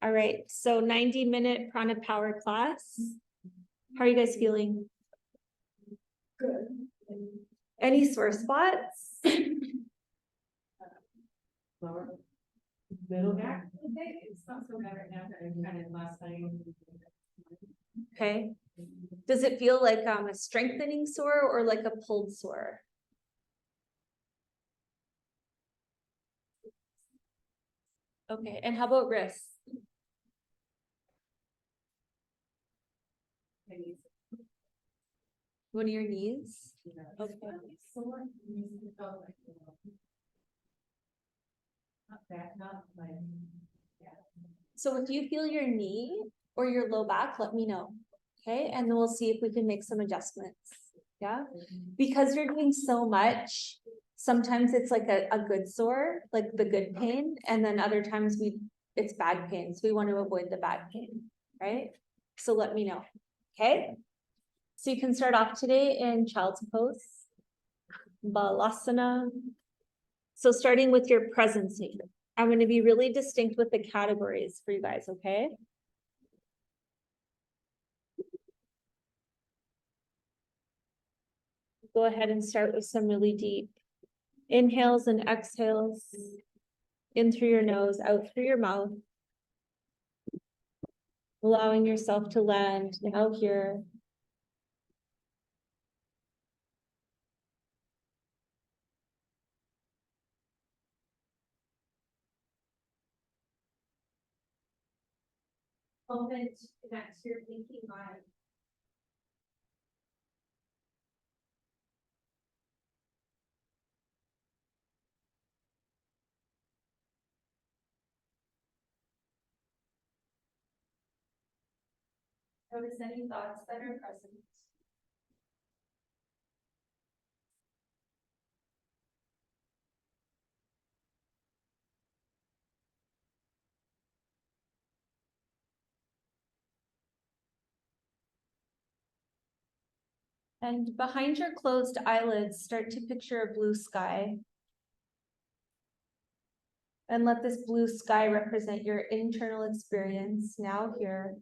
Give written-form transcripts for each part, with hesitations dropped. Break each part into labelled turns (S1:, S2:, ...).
S1: All right, so 90-minute Prana power class. How are you guys feeling? Good. Any sore spots?
S2: Lower middle back. Okay, it's not so bad right now, but I'm kind of last time.
S1: Okay. Does it feel like a strengthening sore or like a pulled sore? Okay, and how about wrists? One of your knees? Okay. So if you feel your knee or your low back, let me know. Okay, and then we'll see if we can make some adjustments. Yeah, because you're doing so much, sometimes it's like a good sore, like the good pain, and then other times it's bad pain. So we want to avoid the bad pain, right? So let me know. Okay. So you can start off today in child's pose, Balasana. So starting with your presencing, I'm going to be really distinct with the categories for you guys, okay? Go ahead and start with some really deep inhales and exhales. In through your nose, out through your mouth. Allowing yourself to land now here. Open to connect to your thinking mind. Notice any thoughts that are present. And behind your closed eyelids, start to picture a blue sky. And let this blue sky represent your internal experience now here.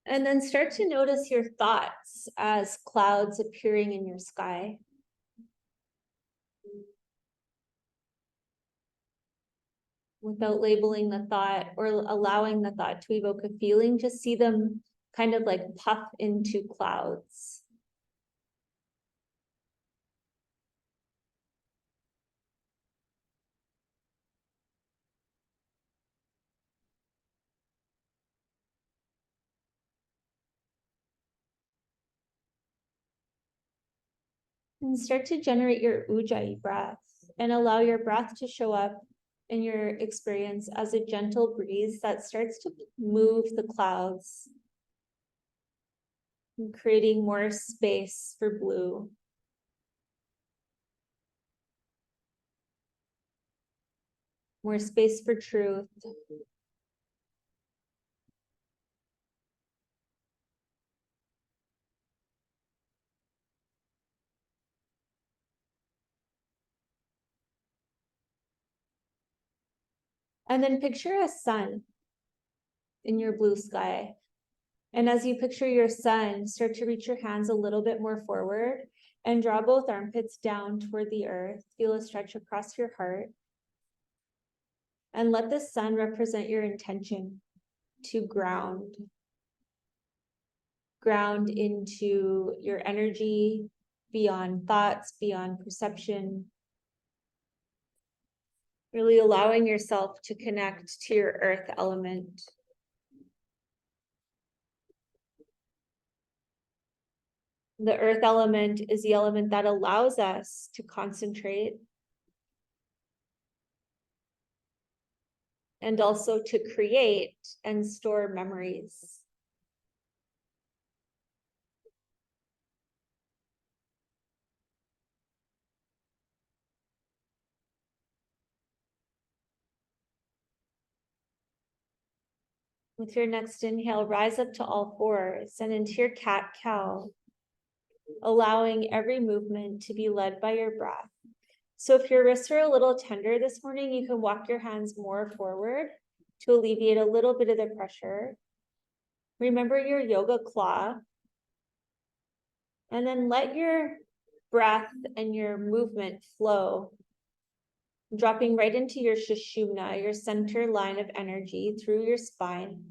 S1: And then start to notice your thoughts as clouds appearing in your sky. Without labeling the thought or allowing the thought to evoke a feeling, just see them kind of like puff into clouds. And start to generate your ujjayi breath and allow your breath to show up in your experience as a gentle breeze that starts to move the clouds, and creating more space for blue. More space for truth. And then picture a sun in your blue sky. And as you picture your sun, start to reach your hands a little bit more forward and draw both armpits down toward the earth. Feel a stretch across your heart. And let the sun represent your intention to ground. Ground into your energy, beyond thoughts, beyond perception. Really allowing yourself to connect to your earth element. The earth element is the element that allows us to concentrate and also to create and store memories. With your next inhale, rise up to all fours and into your cat-cow. allowing every movement to be led by your breath. So if your wrists are a little tender this morning, you can walk your hands more forward to alleviate a little bit of the pressure. Remember your yoga claw. And then let your breath and your movement flow, dropping right into your Sushumna, your center line of energy through your spine.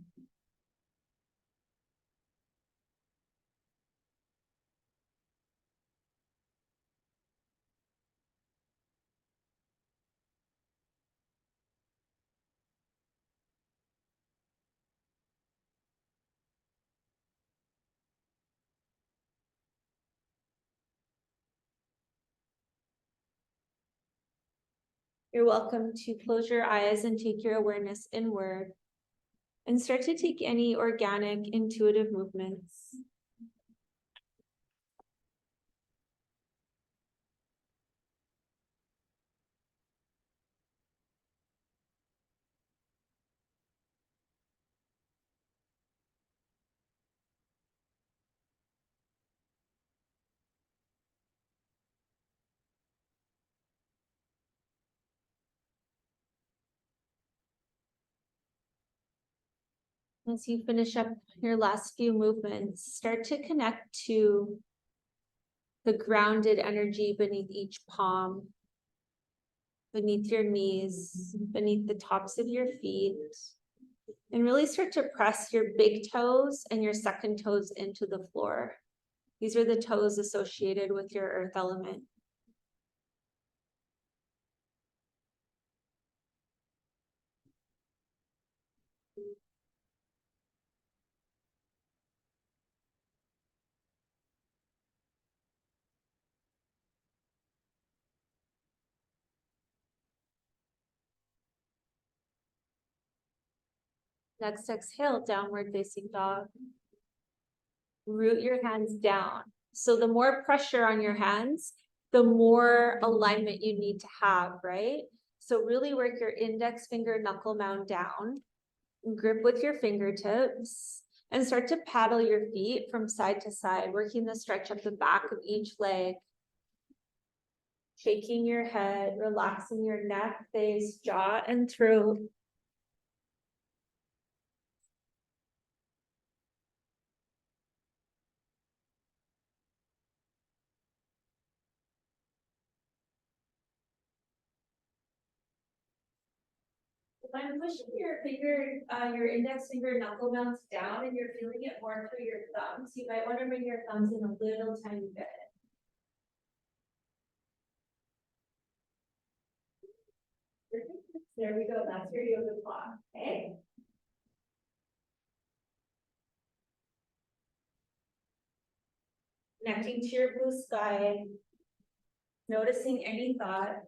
S1: You're welcome to close your eyes and take your awareness inward and start to take any organic, intuitive movements. As you finish up your last few movements, start to connect to the grounded energy beneath each palm, beneath your knees, beneath the tops of your feet, and really start to press your big toes and your second toes into the floor. These are the toes associated with your earth element. Next, exhale, downward facing dog. Root your hands down. So the more pressure on your hands, the more alignment you need to have, right? So really work your index finger knuckle mound down, grip with your fingertips, and start to paddle your feet from side to side, working the stretch up the back of each leg. Shaking your head, relaxing your neck, face, jaw, and throat. If I'm pushing your index finger knuckle mounts down and you're feeling it more through your thumbs, you might want to bring your thumbs in a little tiny bit. There we go, that's your yoga claw, okay? Connecting to your blue sky, noticing any thoughts.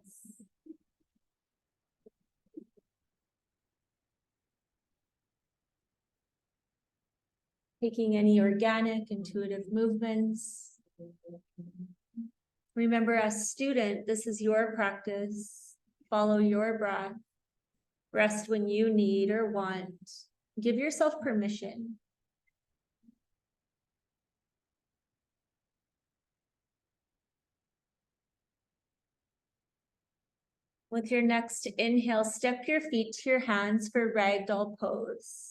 S1: Taking any organic, intuitive movements. Remember, as student, this is your practice. Follow your breath. Rest when you need or want. Give yourself permission. With your next inhale, step your feet to your hands for ragdoll pose.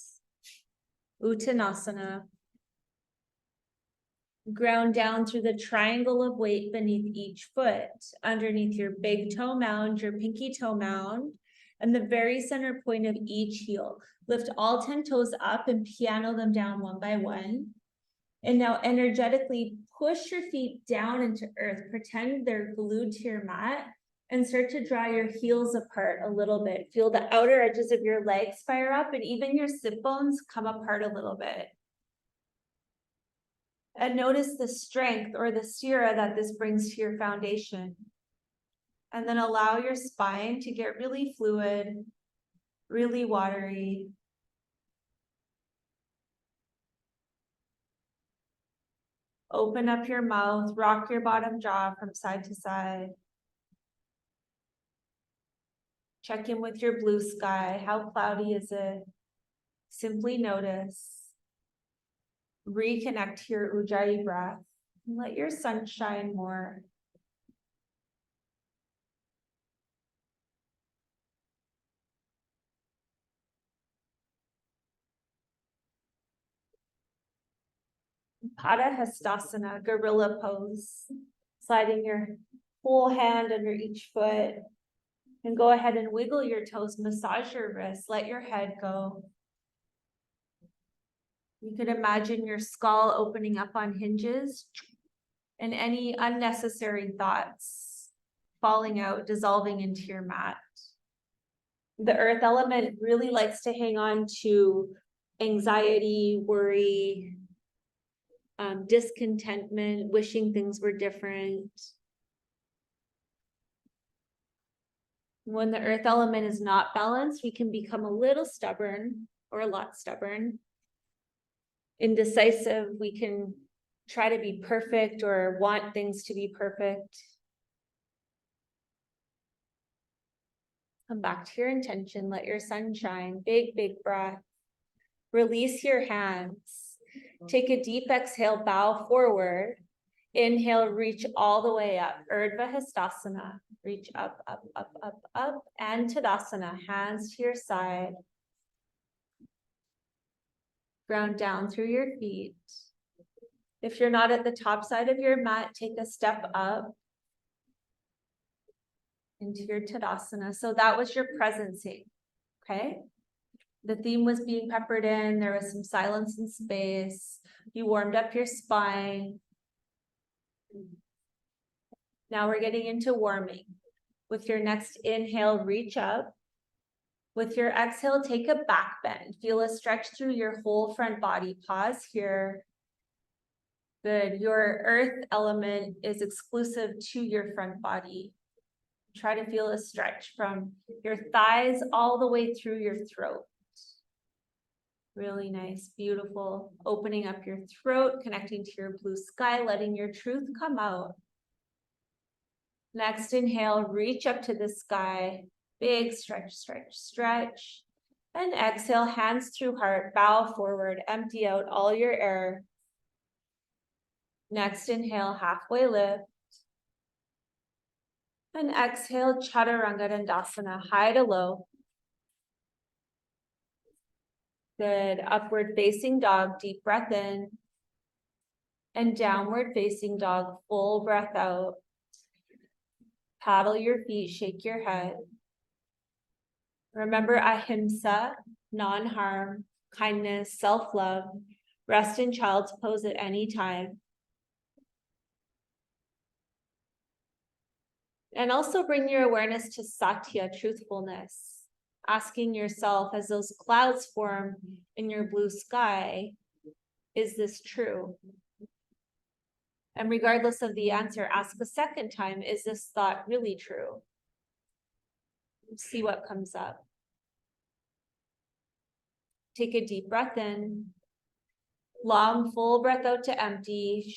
S1: Uttanasana. Ground down through the triangle of weight beneath each foot, underneath your big toe mound, your pinky toe mound, and the very center point of each heel. Lift all 10 toes up and piano them down one by one. And now energetically push your feet down into earth. Pretend they're glued to your mat and start to draw your heels apart a little bit. Feel the outer edges of your legs fire up and even your sit bones come apart a little bit. And notice the strength or the stira that this brings to your foundation. And then allow your spine to get really fluid, really watery. Open up your mouth, rock your bottom jaw from side to side. Check in with your blue sky. How cloudy is it? Simply notice. Reconnect to your Ujjayi breath. Let your sun shine more. Pada Hastasana, gorilla pose. Sliding your whole hand under each foot. And go ahead and wiggle your toes, massage your wrists, let your head go. You could imagine your skull opening up on hinges and any unnecessary thoughts falling out, dissolving into your mat. The earth element really likes to hang on to anxiety, worry, discontentment, wishing things were different. When the earth element is not balanced, we can become a little stubborn or a lot stubborn. Indecisive, we can try to be perfect or want things to be perfect. Come back to your intention, let your sun shine, big, big breath. Release your hands. Take a deep exhale, bow forward. Inhale, reach all the way up. Urdhva Hastasana, reach up, up, up, up, up. And Tadasana, hands to your side. Ground down through your feet. If you're not at the top side of your mat, take a step up into your Tadasana. So that was your presencing, okay? The theme was being peppered in. There was some silence and space. You warmed up your spine. Now we're getting into warming. With your next inhale, reach up. With your exhale, take a back bend. Feel a stretch through your whole front body. Pause here. Good. Your earth element is exclusive to your front body. Try to feel a stretch from your thighs all the way through your throat. Really nice, beautiful. Opening up your throat, connecting to your blue sky, letting your truth come out. Next inhale, reach up to the sky. Big stretch, stretch, stretch. And exhale, hands through heart, bow forward, empty out all your air. Next inhale, halfway lift. And exhale, Chaturanga Dandasana, high to low. Good, upward facing dog, deep breath in. And downward facing dog, full breath out. Paddle your feet, shake your head. Remember ahimsa, non-harm, kindness, self-love. Rest in child's pose at any time. And also bring your awareness to satya, truthfulness. Asking yourself as those clouds form in your blue sky, is this true? And regardless of the answer, ask a second time, is this thought really true? See what comes up. Take a deep breath in. Long, full breath out to empty.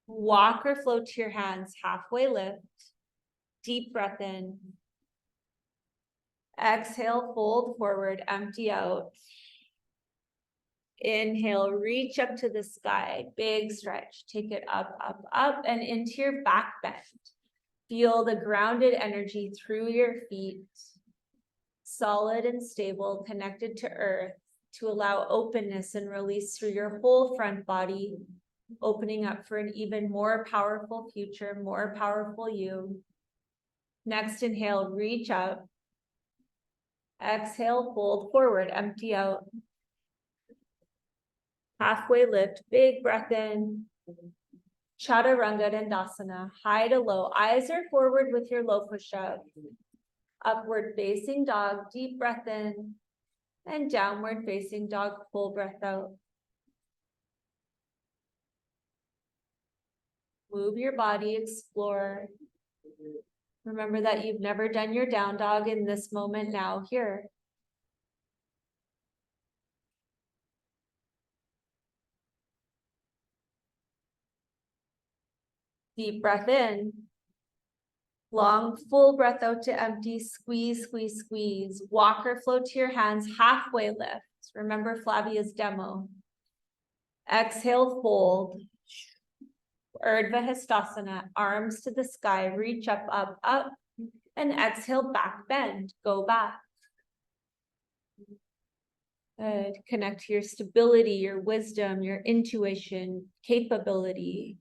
S1: Walk or float to your hands, halfway lift. Deep breath in. Exhale, fold forward, empty out. Inhale, reach up to the sky, big stretch. Take it up, up, up, and into your back bend. Feel the grounded energy through your feet. Solid and stable, connected to earth, to allow openness and release through your whole front body, opening up for an even more powerful future, more powerful you. Next inhale, reach up. Exhale, fold forward, empty out. Halfway lift, big breath in. Chaturanga Dandasana, high to low. Eyes are forward with your low push-up. Upward facing dog, deep breath in. And downward facing dog, full breath out. Move your body, explore. Remember that you've never done your down dog in this moment now, here. Deep breath in. Long, full breath out to empty. Squeeze, squeeze, squeeze. Walk or float to your hands, halfway lift. Remember Flavia's demo. Exhale, fold. Urdhva Hastasana, arms to the sky, reach up, up, up, and exhale, back bend, go back. Good. Connect to your stability, your wisdom, your intuition, capability.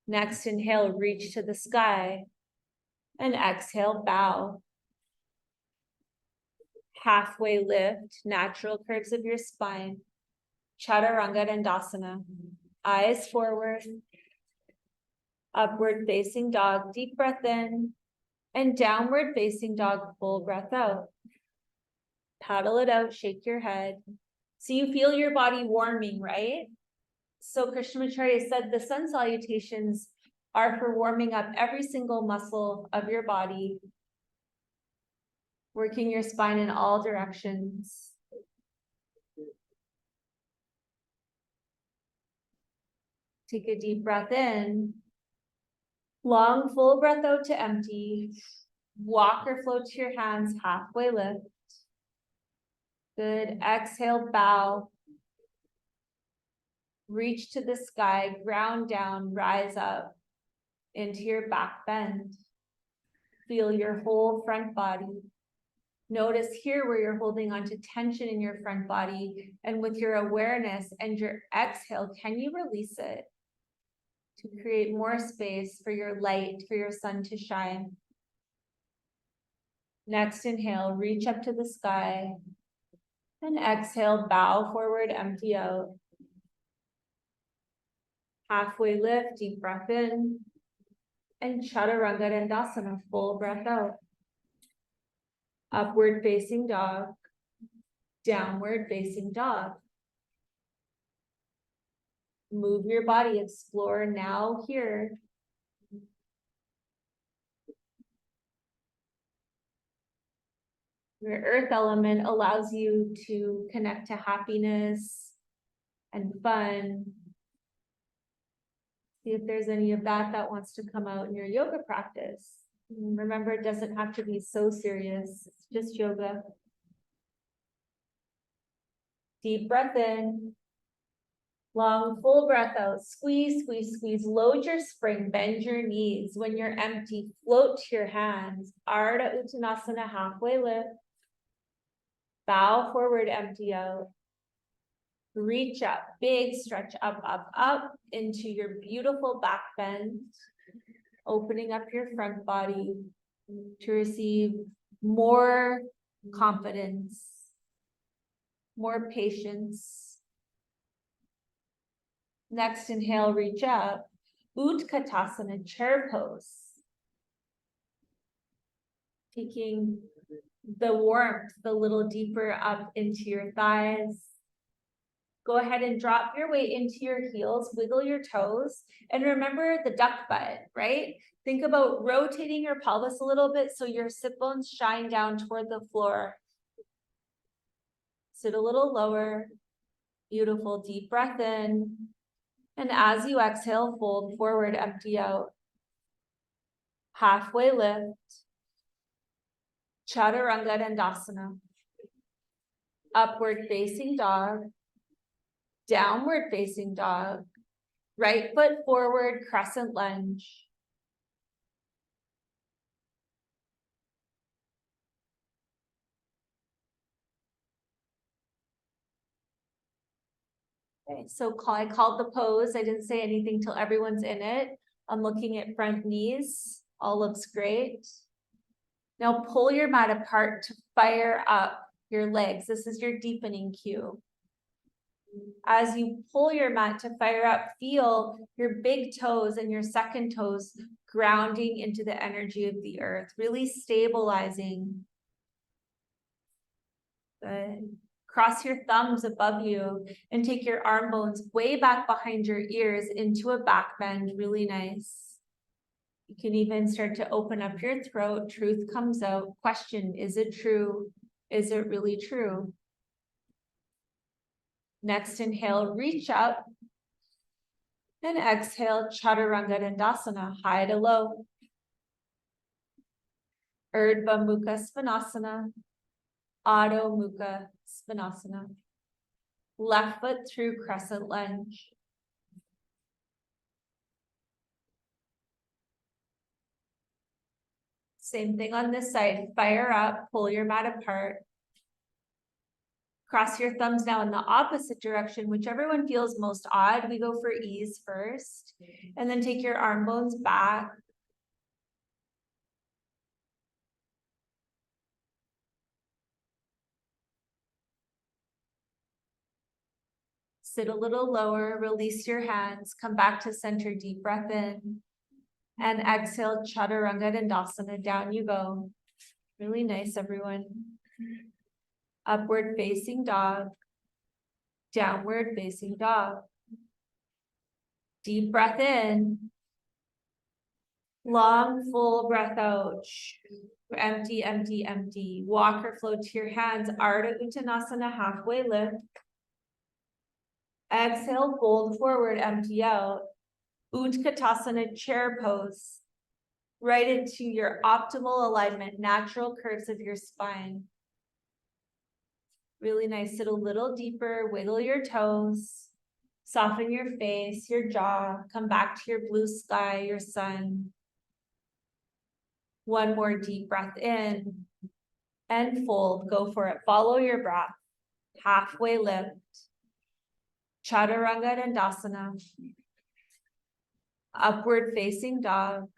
S1: Next, inhale, reach to the sky, and exhale, bow. Halfway lift, natural curves of your spine. Chaturanga Dandasana, eyes forward, upward facing dog, deep breath in, and downward facing dog, full breath out. Paddle it out, shake your head. So you feel your body warming, right? So Krishnamacharya said the sun salutations are for warming up every single muscle of your body, working your spine in all directions. Take a deep breath in. Long, full breath out to empty. Walk or float to your hands, halfway lift. Good. Exhale, bow. Reach to the sky, ground down, rise up into your back bend. Feel your whole front body. Notice here where you're holding on to tension in your front body, and with your awareness and your exhale, can you release it to create more space for your light, for your sun to shine? Next, inhale, reach up to the sky, and exhale, bow forward, empty out. Halfway lift, deep breath in, and Chaturanga Dandasana, full breath out. Upward facing dog, downward facing dog. Move your body, explore now here. Your earth element allows you to connect to happiness and fun. See if there's any of that wants to come out in your yoga practice. Remember, it doesn't have to be so serious. It's just yoga. Deep breath in. Long, full breath out. Squeeze, squeeze, squeeze. Load your spring. Bend your knees. When you're empty, float to your hands. Ardha Uttanasana, halfway lift. Bow forward, empty out. Reach up, big stretch up, up, up into your beautiful back bend. Opening up your front body to receive more confidence, more patience. Next, inhale, reach up. Utkatasana, chair pose. Taking the warmth a little deeper up into your thighs. Go ahead and drop your weight into your heels, wiggle your toes, and remember the duck butt, right? Think about rotating your pelvis a little bit so your sit bones shine down toward the floor. Sit a little lower. Beautiful, deep breath in. And as you exhale, fold forward, empty out. Halfway lift. Chaturanga Dandasana. Upward facing dog. Downward facing dog. Right foot forward, crescent lunge. Okay, so I called the pose. I didn't say anything till everyone's in it. I'm looking at front knees. All looks great. Now pull your mat apart to fire up your legs. This is your deepening cue. As you pull your mat to fire up, feel your big toes and your second toes grounding into the energy of the earth, really stabilizing. Good. Cross your thumbs above you and take your arm bones way back behind your ears into a back bend, really nice. You can even start to open up your throat. Truth comes out. Question, is it true? Is it really true? Next, inhale, reach up. And exhale, Chaturanga Dandasana, high to low. Urdhva Mukha Svanasana, Adho Mukha Svanasana. Left foot through crescent lunge. Same thing on this side, fire up, pull your mat apart. Cross your thumbs now in the opposite direction, whichever one feels most odd. We go for ease first, and then take your arm bones back. Sit a little lower, release your hands, come back to center, deep breath in. And exhale, Chaturanga Dandasana, down you go. Really nice, everyone. Upward facing dog. Downward facing dog. Deep breath in. Long, full breath out. Empty, empty, empty. Walk or float to your hands. Ardha Uttanasana, halfway lift. Exhale, fold forward, empty out. Utkatasana, chair pose. Right into your optimal alignment, natural curves of your spine. Really nice. Sit a little deeper, wiggle your toes, soften your face, your jaw, come back to your blue sky, your sun. One more deep breath in and fold. Go for it. Follow your breath. Halfway lift. Chaturanga Dandasana. Upward facing dog.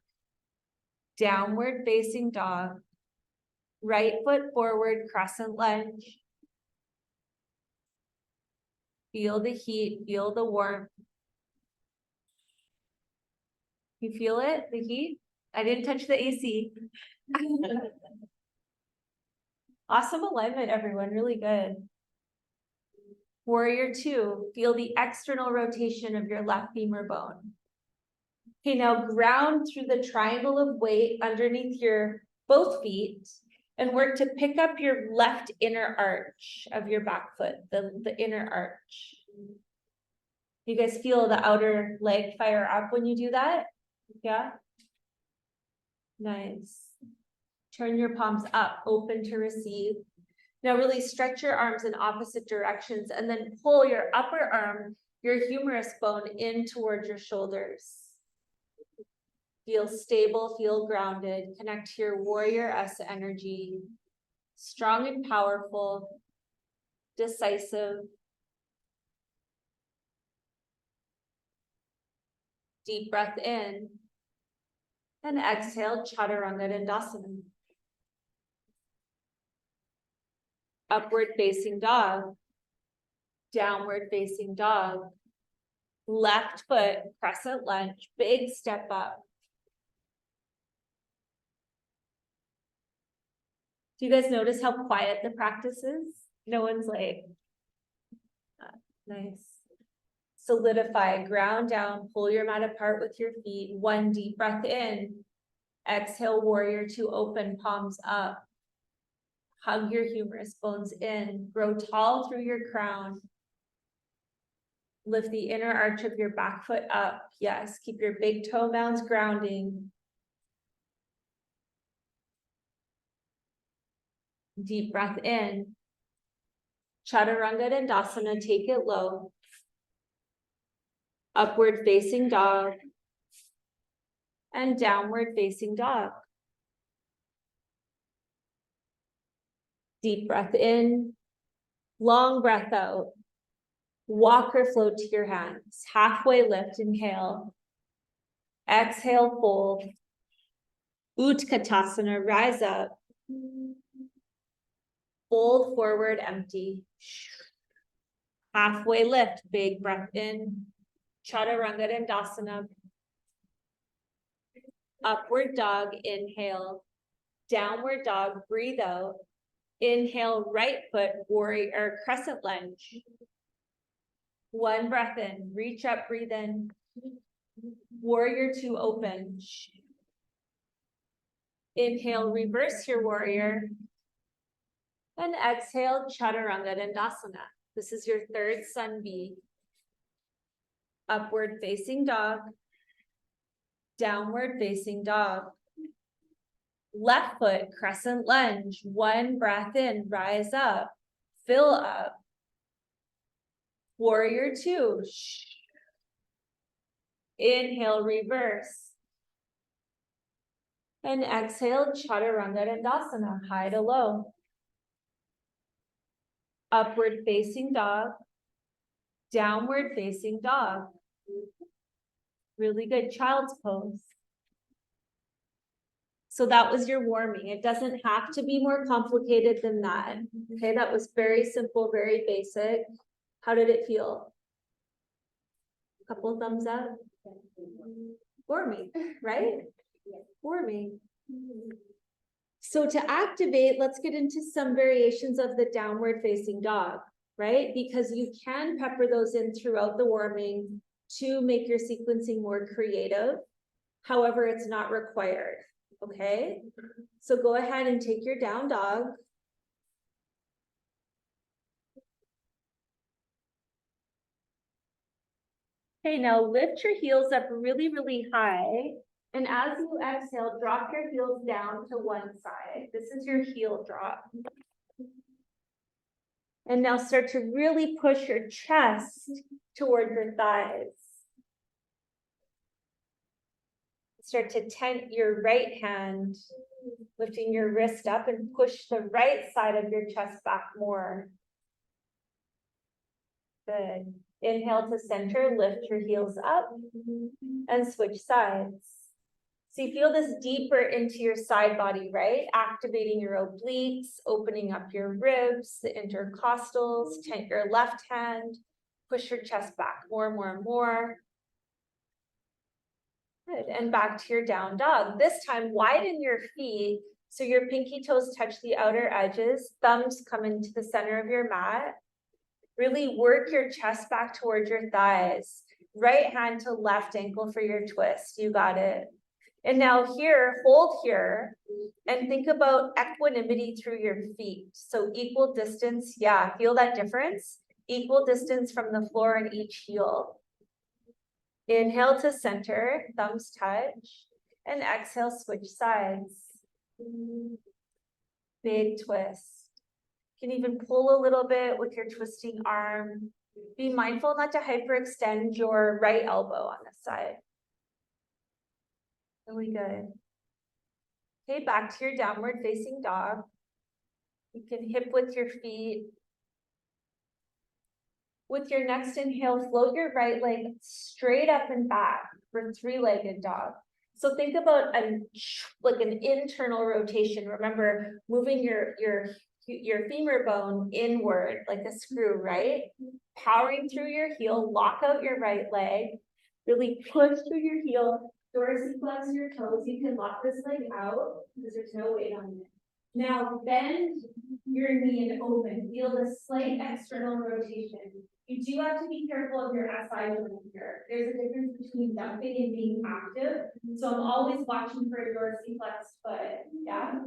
S1: Downward facing dog. Right foot forward, crescent lunge. Feel the heat, feel the warmth. You feel it, the heat? I didn't touch the AC. Awesome alignment, everyone, really good. Warrior two, feel the external rotation of your left femur bone. Okay, now ground through the triangle of weight underneath your both feet and work to pick up your left inner arch of your back foot, the inner arch. You guys feel the outer leg fire up when you do that? Yeah? Nice. Turn your palms up, open to receive. Now really stretch your arms in opposite directions and then pull your upper arm, your humerus bone in towards your shoulders. Feel stable, feel grounded, connect to your warrior S energy. Strong and powerful, decisive. Deep breath in and exhale, Chaturanga Dandasana. Upward facing dog, downward facing dog. Left foot, crescent lunge, big step up. Do you guys notice how quiet the practice is? No one's like, nice. Solidify, ground down, pull your mat apart with your feet. One deep breath in. Exhale, warrior two, open, palms up. Hug your humerus bones in. Grow tall through your crown. Lift the inner arch of your back foot up. Yes, keep your big toe mounds grounding. Deep breath in. Chaturanga Dandasana, take it low. Upward facing dog. And downward facing dog. Deep breath in. Long breath out. Walk or float to your hands. Halfway lift, inhale. Exhale, fold. Utkatasana, rise up. Fold forward, empty. Halfway lift, big breath in. Chaturanga Dandasana. Upward dog, inhale. Downward dog, breathe out. Inhale, right foot, warrior, or crescent lunge. One breath in, reach up, breathe in. Warrior two, open. Inhale, reverse your warrior. And exhale, Chaturanga Dandasana. This is your third sun B. Upward facing dog. Downward facing dog. Left foot, crescent lunge. One breath in, rise up, fill up. Warrior two. Inhale, reverse. And exhale, Chaturanga Dandasana, high to low. Upward facing dog. Downward facing dog. Really good, child's pose. So that was your warming. It doesn't have to be more complicated than that. Okay, that was very simple, very basic. How did it feel? Couple thumbs up. Warming, right? Warming. So to activate, let's get into some variations of the downward facing dog, right? Because you can pepper those in throughout the warming to make your sequencing more creative. However, it's not required, okay? So go ahead and take your down dog. Okay, now lift your heels up really, really high. And as you exhale, drop your heels down to one side. This is your heel drop. And now start to really push your chest toward your thighs. Start to tent your right hand, lifting your wrist up and push the right side of your chest back more. Good. Inhale to center, lift your heels up and switch sides. So you feel this deeper into your side body, right? Activating your obliques, opening up your ribs, the intercostals, tent your left hand, push your chest back more and more and more. Good, and back to your down dog. This time, widen your feet so your pinky toes touch the outer edges, thumbs come into the center of your mat. Really work your chest back towards your thighs. Right hand to left ankle for your twist. You got it. And now here, hold here and think about equanimity through your feet. So equal distance, yeah, feel that difference? Equal distance from the floor in each heel. Inhale to center, thumbs touch, and exhale, switch sides. Big twist. You can even pull a little bit with your twisting arm. Be mindful not to hyperextend your right elbow on this side. Really good. Okay, back to your downward facing dog. You can hip width your feet. With your next inhale, float your right leg straight up and back for three-legged dog. So think about like an internal rotation. Remember, moving your femur bone inward like a screw, right? Powering through your heel, lock out your right leg, really push through your heel, dorsiflex your toes. You can lock this leg out because there's no weight on it. Now bend your knee and open. Feel the slight external rotation. You do have to be careful of your SI joint here. There's a difference between jumping and being active. So I'm always watching for a dorsiflex foot. Yeah.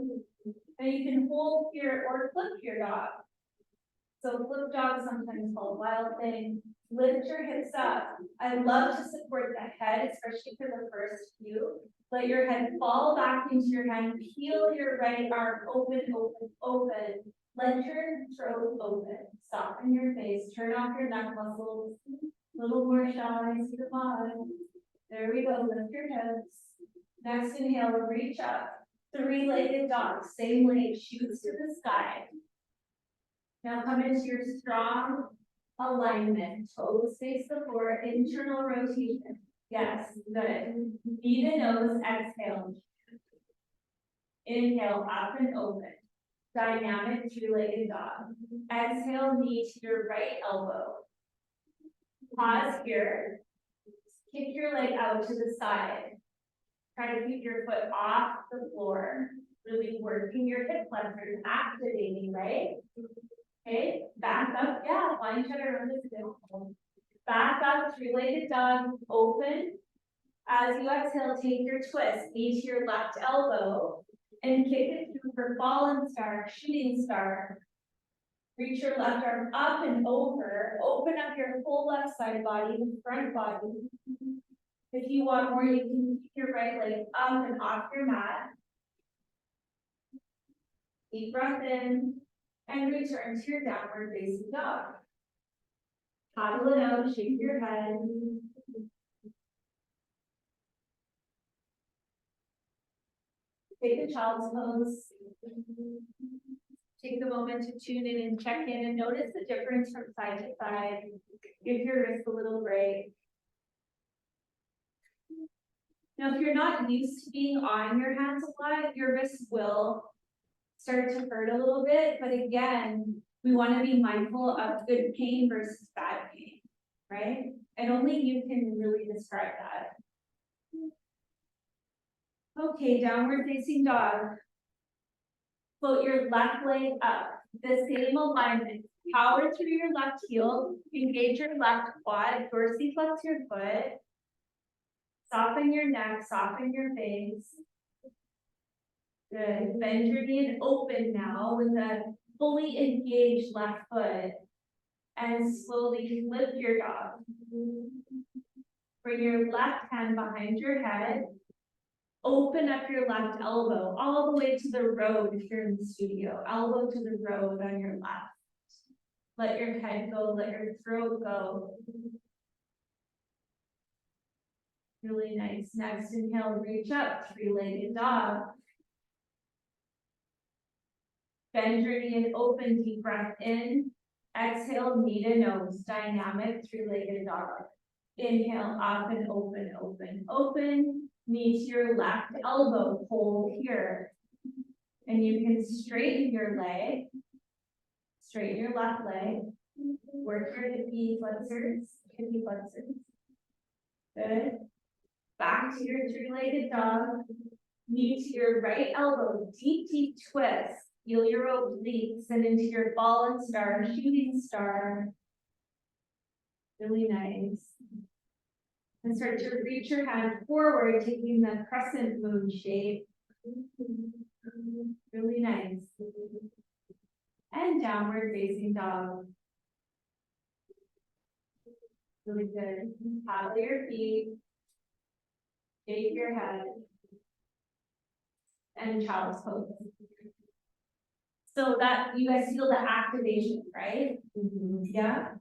S1: And you can hold here or flip your dog. So flip dog is sometimes called wild thing. Lift your hips up. I love to support the head, especially for the first few. Let your head fall back into your hand. Peel your right arm open, open, open. Let your throat open. Soften your face. Turn off your neck muscles. A little more shy to the bottom. There we go. Lift your hips. Next inhale, reach up. Three-legged dog. Same leg shoots to the sky. Now come into your strong alignment. Toes face the floor. Internal rotation. Yes, good. Knee to nose. Exhale. Inhale, up and open. Dynamic three-legged dog. Exhale, knee to your right elbow. Pause here. Kick your leg out to the side. Try to keep your foot off the floor. Really working your hip flexors, activating, right? Okay, back up. Yeah, flying chaturanga is good. Back up, three-legged dog, open. As you exhale, take your twist. Knee to your left elbow and kick it through for fallen star, shooting star. Reach your left arm up and over. Open up your whole left side body, front body. If you want more, you can keep your right leg up and off your mat. Deep breath in and return to your downward facing dog. Paddle it out, shake your head. Take the child's pose. Take a moment to tune in and check in and notice the difference from side to side. Give your wrist a little break. Now, if you're not used to being on your hands a lot, your wrists will start to hurt a little bit. But again, we want to be mindful of good pain versus bad pain, right? And only you can really describe that. Okay, downward facing dog. Float your left leg up, the same alignment. Power through your left heel, engage your left quad, dorsiflex your foot. Soften your neck, soften your face. Good, bend your knee and open now with a fully engaged left foot. And slowly lift your dog. Bring your left hand behind your head. Open up your left elbow all the way to the road if you're in the studio. Elbow to the road on your left. Let your head go, let your throat go. Really nice. Next inhale, reach up, three-legged dog. Bend your knee and open, deep breath in. Exhale, knee to nose, dynamic three-legged dog. Inhale, up and open, open, open. Knee to your left elbow, hold here. And you can straighten your leg. Straighten your left leg. Work your hippie flexors. Good. Back to your three-legged dog. Knee to your right elbow, deep, deep twist. Feel your obliques and into your ball and star, shooting star. Really nice. And start to reach your hand forward, taking the crescent moon shape. Really nice. And downward facing dog. Really good. Paddle your feet. Shake your head. And child's pose. So that you guys feel the activation, right? Yeah.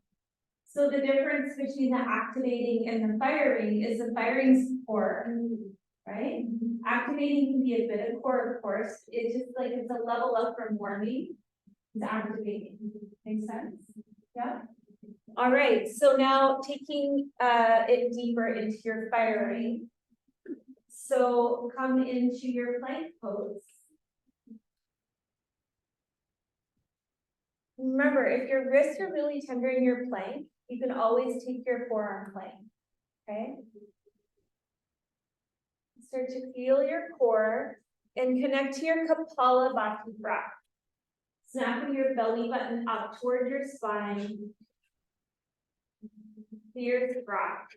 S1: So the difference between the activating and the firing is the firing's core, right? Activating can be a bit of core, of course. It's just like it's a level up from warming. It's activating. Makes sense? Yeah. All right. So now taking it deeper into your firing. So come into your plank pose. Remember, if your wrists are really tender in your plank, you can always take your forearm plank, okay? Start to feel your core and connect to your Kapalabhati breath. Snapping your belly button up toward your spine. Fierce breath.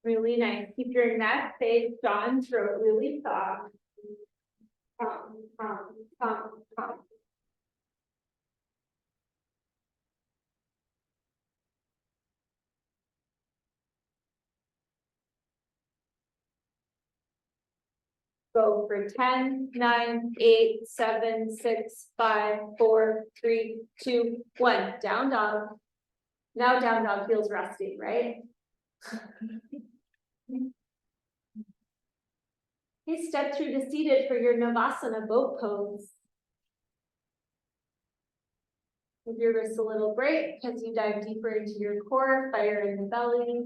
S1: Really nice. Keep your neck, face, jaw, and throat really soft. Come. Go for 10, 9, 8, 7, 6, 5, 4, 3, 2, 1. Down dog. Now down dog feels resting, right? Okay, step through to seated for your Navasana boat pose. Give your wrists a little break as you dive deeper into your core, fire in the belly.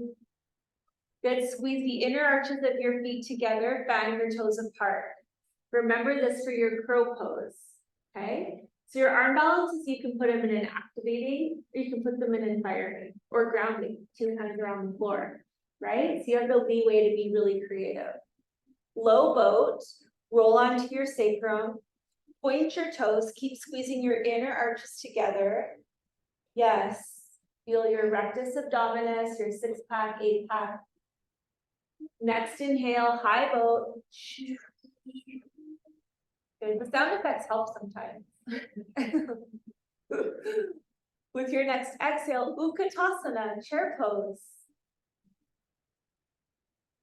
S1: Good, squeeze the inner arches of your feet together, fan your toes apart. Remember this for your crow pose, okay? So your arm balances, you can put them in an activating, or you can put them in an firing, or grounding, two hands around the floor, right? So you have the leeway to be really creative. Low boat, roll onto your sacrum, point your toes, keep squeezing your inner arches together. Yes, feel your rectus abdominis, your 6-pack, 8-pack. Next inhale, high boat. Good. The sound effects help sometimes. With your next exhale, Utkatasana, chair pose.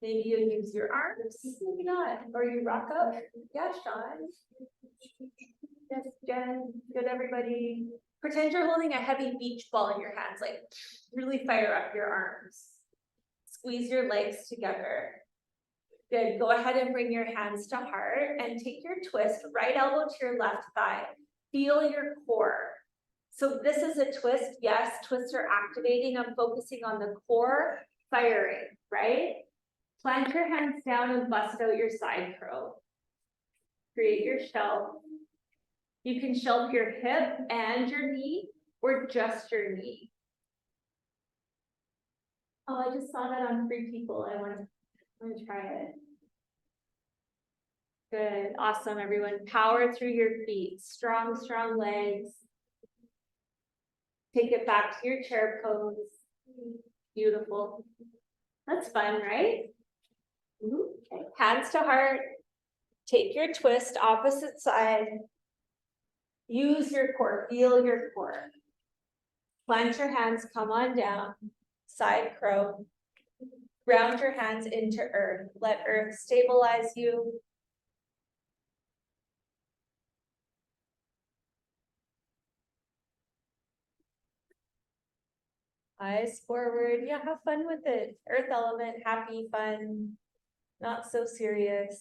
S1: Maybe you use your arms, maybe not, or you rock up. Yeah, Sean. Yes, Jen. Good, everybody. Pretend you're holding a heavy beach ball in your hands, like really fire up your arms. Squeeze your legs together. Good. Go ahead and bring your hands to heart and take your twist, right elbow to your left thigh. Feel your core. So this is a twist. Yes, twists are activating. I'm focusing on the core firing, right? Plant your hands down and bust out your side curl. Create your shelf. You can shelf your hip and your knee or just your knee. Oh, I just saw that on Free People. I want to try it. Good. Awesome, everyone. Power through your feet. Strong, strong legs. Take it back to your chair pose. Beautiful. That's fun, right? Okay. Hands to heart. Take your twist, opposite side. Use your core. Feel your core. Plant your hands, come on down. Side crow. Ground your hands into earth. Let earth stabilize you. Eyes forward. Yeah, have fun with it. Earth element, happy, fun, not so serious.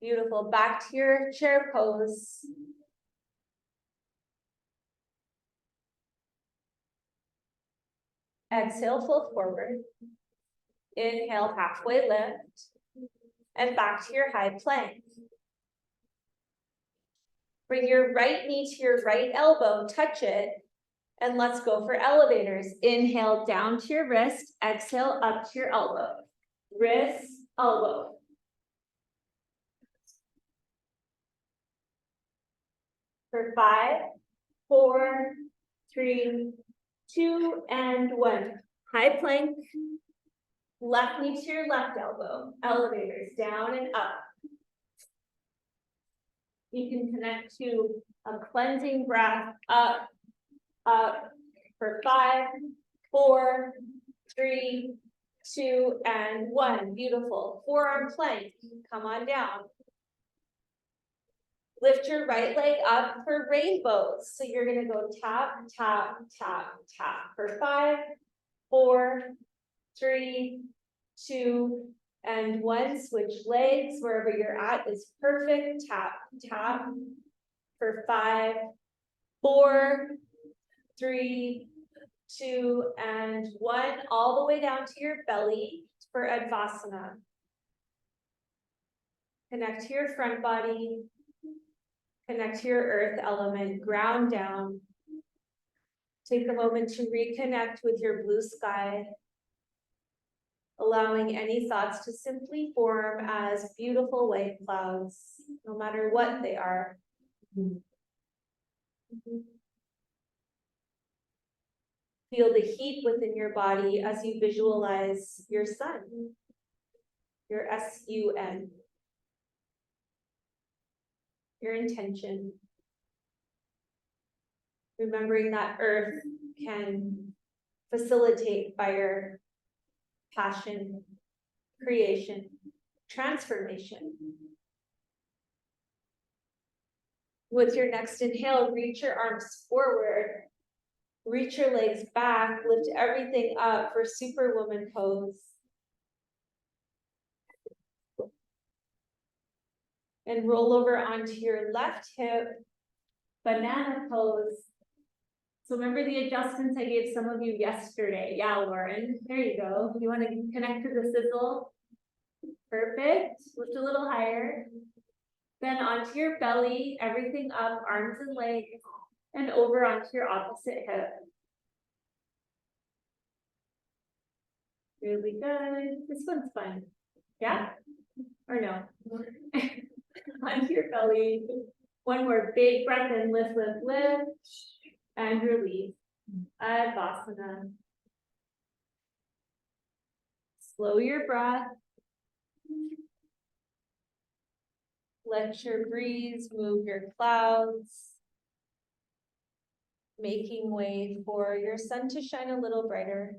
S1: Beautiful. Back to your chair pose. Exhale, fold forward. Inhale, halfway lift. And back to your high plank. Bring your right knee to your right elbow, touch it. And let's go for elevators. Inhale down to your wrist, exhale up to your elbow. Wrist, elbow. For 5, 4, 3, 2, and 1. High plank. Left knee to your left elbow. Elevators down and up. You can connect to a cleansing breath up, up. For 5, 4, 3, 2, and 1. Beautiful. Forearm plank. Come on down. Lift your right leg up for rainbows. So you're going to go tap, tap, tap, tap. For 5, 4, 3, 2, and 1. Switch legs. Wherever you're at is perfect. Tap, tap. For 5, 4, 3, 2, and 1. All the way down to your belly for Advasana. Connect to your front body. Connect to your earth element. Ground down. Take a moment to reconnect with your blue sky. Allowing any thoughts to simply form as beautiful white clouds, no matter what they are. Feel the heat within your body as you visualize your sun, your sun, your intention. Remembering that earth can facilitate fire, passion, creation, transformation. With your next inhale, reach your arms forward, reach your legs back, lift everything up for Superwoman pose. And roll over onto your left hip, banana pose. So remember the adjustments I gave some of you yesterday. Yeah, Lauren, there you go. You want to connect to the sizzle? Perfect. Lift a little higher. Then onto your belly, everything up, arms and legs, and over onto your opposite hip. Really good. This one's fun. Yeah? Or no? Onto your belly. One more big breath in, lift, lift, lift. And release. Advasana. Slow your breath. Let your breeze move your clouds. Making way for your sun to shine a little brighter.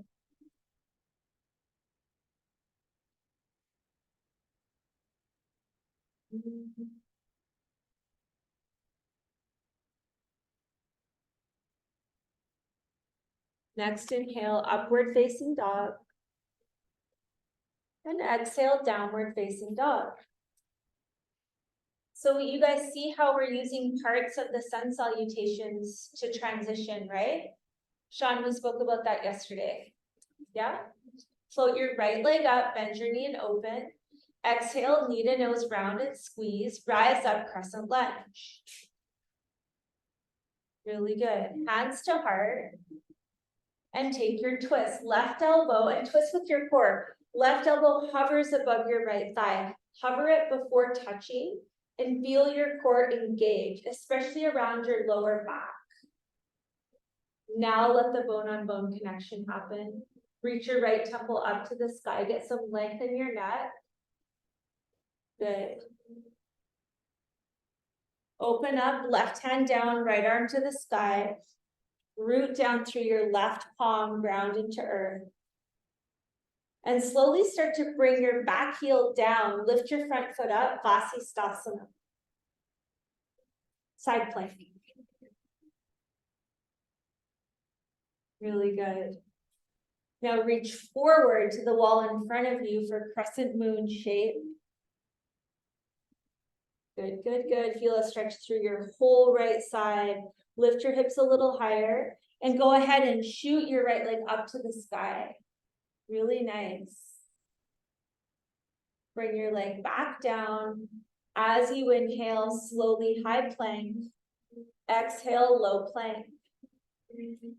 S1: Next inhale, upward facing dog. And exhale, downward facing dog. So you guys see how we're using parts of the sun salutations to transition, right? Sean, we spoke about that yesterday. Yeah? Float your right leg up, bend your knee and open. Exhale, knee to nose, round and squeeze. Rise up, crescent lunge. Really good. Hands to heart. And take your twist. Left elbow and twist with your core. Left elbow hovers above your right thigh. Hover it before touching and feel your core engage, especially around your lower back. Now let the bone on bone connection happen. Reach your right temple up to the sky. Get some length in your neck. Good. Open up, left hand down, right arm to the sky. Root down through your left palm, ground into earth. And slowly start to bring your back heel down. Lift your front foot up, Vasisthasana. Side plank. Really good. Now reach forward to the wall in front of you for crescent moon shape. Good, good, good. Feel a stretch through your whole right side. Lift your hips a little higher and go ahead and shoot your right leg up to the sky. Really nice. Bring your leg back down. As you inhale, slowly high plank. Exhale, low plank.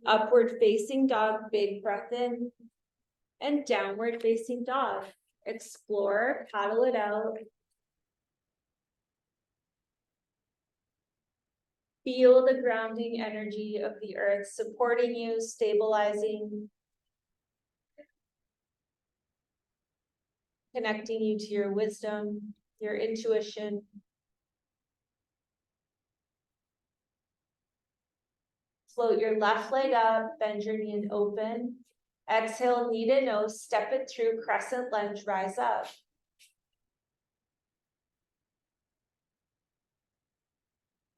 S1: Upward facing dog, big breath in. And downward facing dog. Explore, paddle it out. Feel the grounding energy of the earth supporting you, stabilizing, connecting you to your wisdom, your intuition. Float your left leg up, bend your knee and open. Exhale, knee to nose, step it through, crescent lunge, rise up.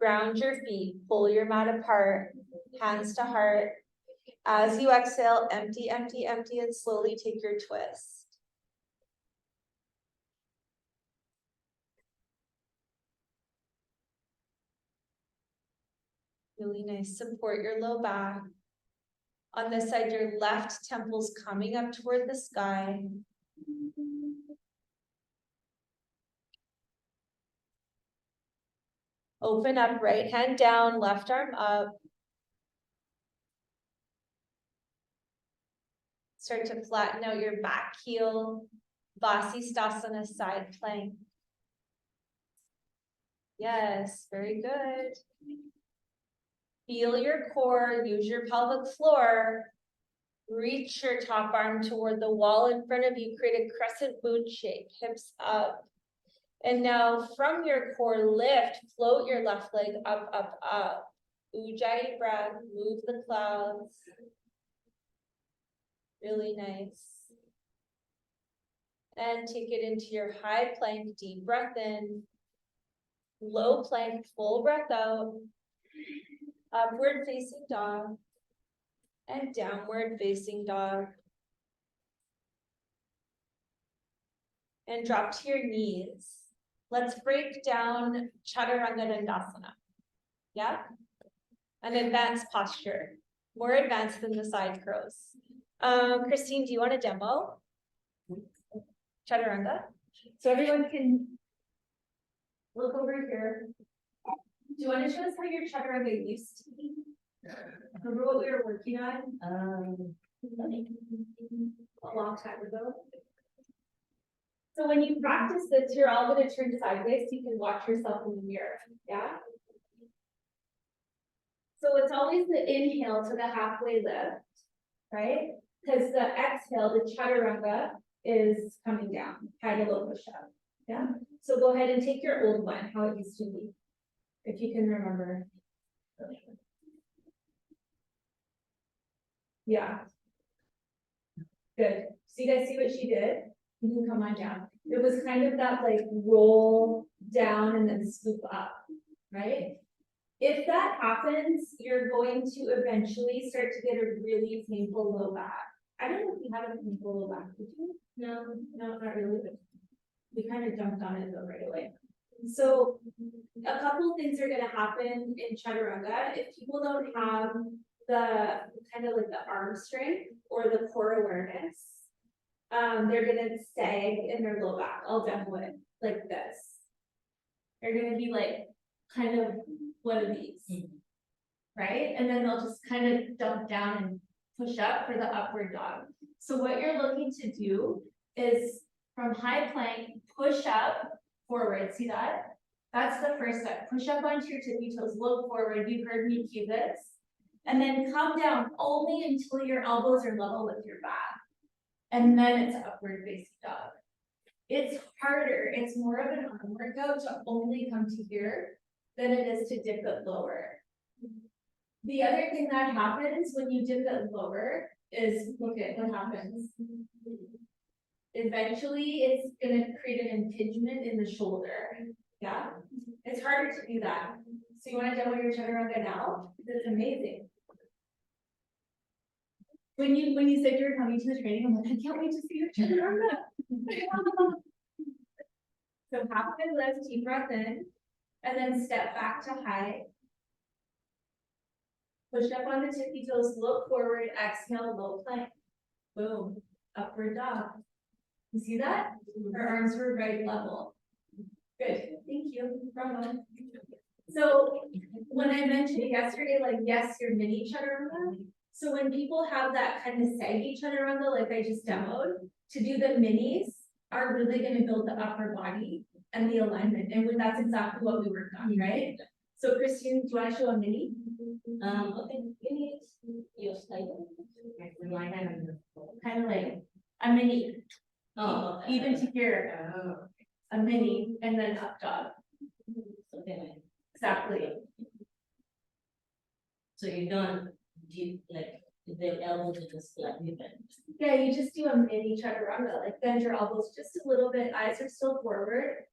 S1: Ground your feet, pull your mat apart, hands to heart. As you exhale, empty, empty, empty, and slowly take your twist. Really nice. Support your low back. On this side, your left temple's coming up toward the sky. Open up, right hand down, left arm up. Start to flatten out your back heel. Vasisthasana, side plank. Yes, very good. Feel your core, use your pelvic floor. Reach your top arm toward the wall in front of you. Create a crescent moon shape, hips up. And now from your core, lift, float your left leg up, up, up. Ujjayi breath, move the clouds. Really nice. And take it into your high plank, deep breath in. Low plank, full breath out. Upward facing dog. And downward facing dog. And drop to your knees. Let's break down Chaturanga Dandasana. Yeah? An advanced posture. More advanced than the side crows. Christine, do you want a demo? Chaturanga. So everyone can look over here. Do you want to show us how your Chaturanga used to be? Remember what we were working on? A long time ago. So when you practice this, you're all going to turn sideways so you can watch yourself in the mirror. Yeah? So it's always the inhale to the halfway lift, right? Because the exhale, the Chaturanga, is coming down, high to low push up. Yeah. So go ahead and take your old one, how it used to be, if you can remember. Yeah. Good. So you guys see what she did? You can come on down. It was kind of that like roll down and then scoop up, right? If that happens, you're going to eventually start to get a really painful low back. I don't know if you had a painful low back, did you? No, not really, but we kind of jumped on it though right away. So a couple things are gonna happen in chaturanga. If people don't have the kind of like the arm strength or the core awareness, they're gonna sag in their low back. I'll demo it like this. They're gonna be like kind of one of these, right? And then they'll just kind of dump down and push up for the upward dog. So what you're looking to do is from high plank, push up forward. See that? That's the first step. Push up onto your tippy toes, look forward. You heard me cue this. And then come down only until your elbows are level with your back. And then it's upward facing dog. It's harder. It's more of an arm workout to only come to here than it is to dip it lower. The other thing that happens when you dip it lower is, look at what happens. Eventually, it's gonna create an impingement in the shoulder. Yeah, it's harder to do that. So you want to demo your chaturanga now? It's amazing. When you said you were coming to the training, I'm like, I can't wait to see your chaturanga. So halfway lift, deep breath in, and then step back to high. Push up on the tippy toes, look forward, exhale, low plank. Boom, upward dog. You see that? Our arms were right level. Good, thank you. Bravo. So when I mentioned yesterday, like, yes, your mini chaturanga. So when people have that kind of saggy chaturanga, like I just demoed, to do the minis are really going to build the upper body and the alignment. And that's exactly what we worked on, right? So Christine, do you want to show a mini? Okay, mini. Kind of like a mini. Oh, even to here. Oh. A mini and then up dog. Okay. Exactly.
S3: So you don't do like the elbows are just slightly bent.
S1: Yeah, you just do a mini chaturanga, like bend your elbows just a little bit, eyes are still forward.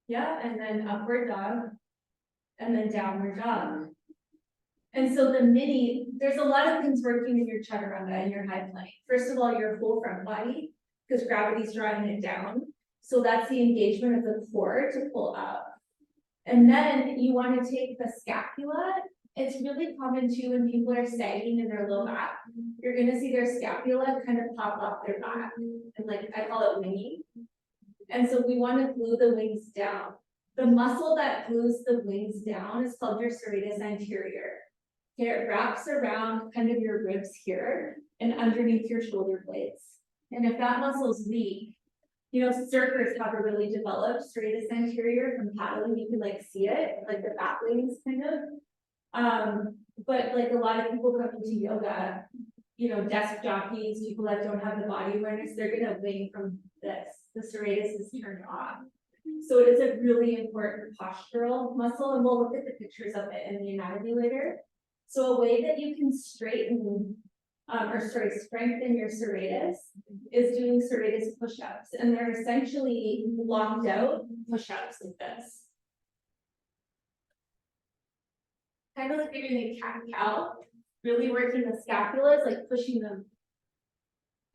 S1: Yeah, and then upward dog, and then downward dog. And so the mini, there's a lot of things working in your chaturanga and your high plank. First of all, your whole front body, because gravity's drawing it down. So that's the engagement of the core to pull up. And then you want to take the scapula. It's really common too when people are sagging in their low back. You're going to see their scapula kind of pop off their back. And like, I call it winging. And so we want to glue the wings down. The muscle that glues the wings down is called your serratus anterior. Okay, it wraps around kind of your ribs here and underneath your shoulder blades. And if that muscle is weak, you know, surfers have a really developed serratus anterior from paddling. You can like see it, like the bat wings kind of. But like a lot of people come into yoga, you know, desk jockeys, people that don't have the body awareness, they're gonna wing from this. The serratus is turned off. So it is a really important postural muscle, and we'll look at the pictures of it in the anatomy later. So a way that you can strengthen your serratus is doing serratus push-ups, and they're essentially locked out push-ups like this. Kind of like you're doing a cat-cow, really working the scapulas, like pushing them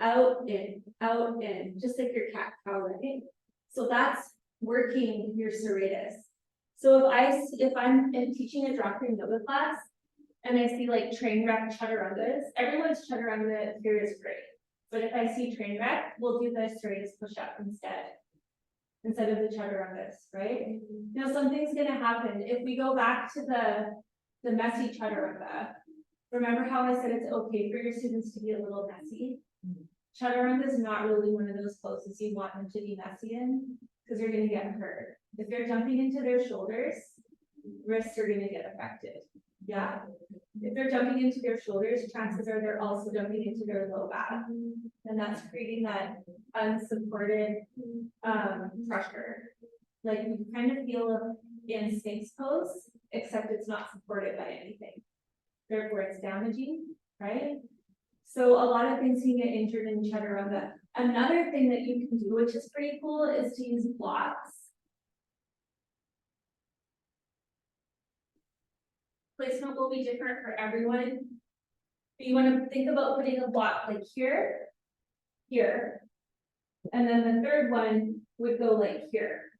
S1: out, in, just like your cat-cow, right? So that's working your serratus. So if I'm teaching a drop-in yoga class, and I see like train wreck chaturangas, everyone's chaturanga here is great. But if I see train wreck, we'll do the serratus push-up instead of the chaturangas, right? Now something's gonna happen. If we go back to the messy chaturanga, remember how I said it's okay for your students to be a little messy? Chaturanga is not really one of those poses you want them to be messy in, because you're gonna get hurt. If they're jumping into their shoulders, wrists are gonna get affected. Yeah. If they're jumping into their shoulders, chances are they're also jumping into their low back. And that's creating that unsupported pressure. Like you kind of feel in Sphinx pose, except it's not supported by anything. Therefore, it's damaging, right? So a lot of things can get injured in chaturanga. Another thing that you can do, which is pretty cool, is to use blocks. Placement will be different for everyone. But you want to think about putting a block like here here. And then the third one would go like here.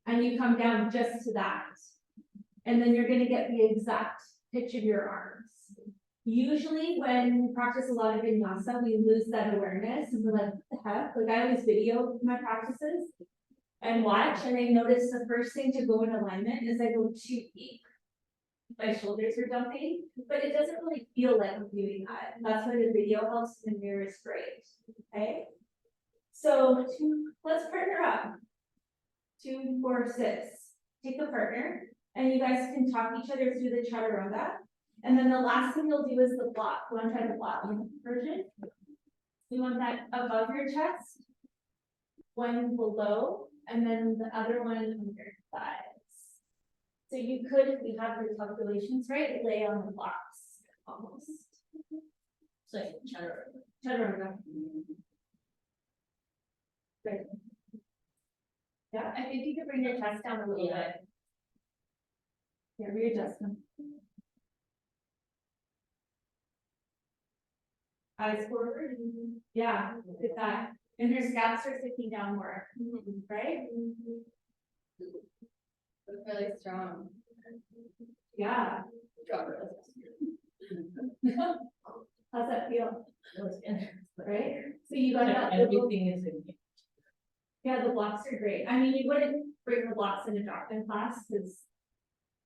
S1: And you come down just to that. And then you're gonna get the exact pitch of your arms. Usually when we practice a lot of vinyasa, we lose that awareness and we're like, what the heck? Like I always video my practices and watch, and I notice the first thing to go in alignment is I go too deep. My shoulders are dumping, but it doesn't really feel like I'm doing that. That's why the video helps, the mirror is great, okay? So let's partner up. 2, 4, 6. Take a partner, and you guys can talk each other through the chaturanga. And then the last thing you'll do is the block. You want to try the block version? You want that above your chest, one below, and then the other one on your thighs. So you could, if we have the calculations right, lay on the blocks almost.
S3: So chaturanga.
S1: Chaturanga. Great. Yeah, I think you could bring your chest down a little bit. Yeah, readjust them. Eyes forward. Yeah, look at that. And her scalp starts looking down more, right?
S2: Really strong.
S1: Yeah. How's that feel? Right? So you got that little,
S3: Everything is in here.
S1: yeah, the blocks are great. I mean, you wouldn't bring the blocks in a drop-in class because,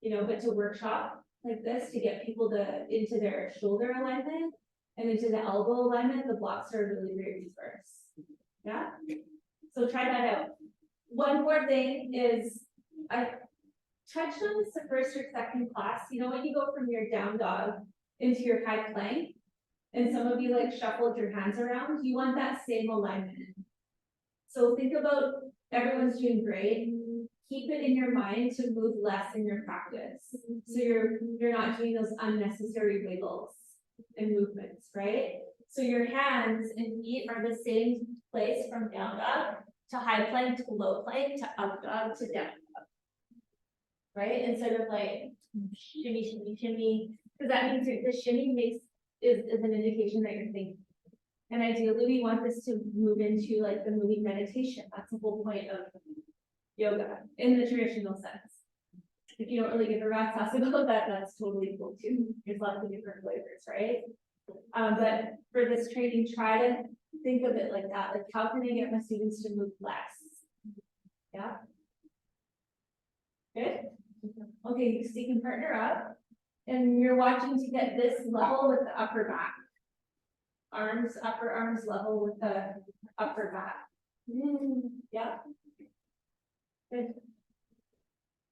S1: you know, but to workshop like this, to get people into their shoulder alignment and into the elbow alignment, the blocks are a really great resource. Yeah? So try that out. One more thing is, I touched on this the first or second class. You know, when you go from your down dog into your high plank, and some of you like shuffled your hands around, you want that same alignment. So think about everyone's doing great. Keep it in your mind to move less in your practice. So you're not doing those unnecessary wiggles and movements, right? So your hands and feet are the same place from down dog to high plank to low plank to up dog to down dog. Right? Instead of like shimmy, shimmy, shimmy, because that means the shimmy is an indication that you're thinking. And ideally, we want this to move into like the moving meditation. That's the whole point of yoga in the traditional sense. If you don't really give a rat's ass about that, that's totally cool too. There's lots of different flavors, right? But for this training, try to think of it like that. Like, how can I get my students to move less? Yeah. Good. Okay, so you can partner up, and you're watching to get this level with the upper back. Upper arms level with the upper back. Yeah. Good.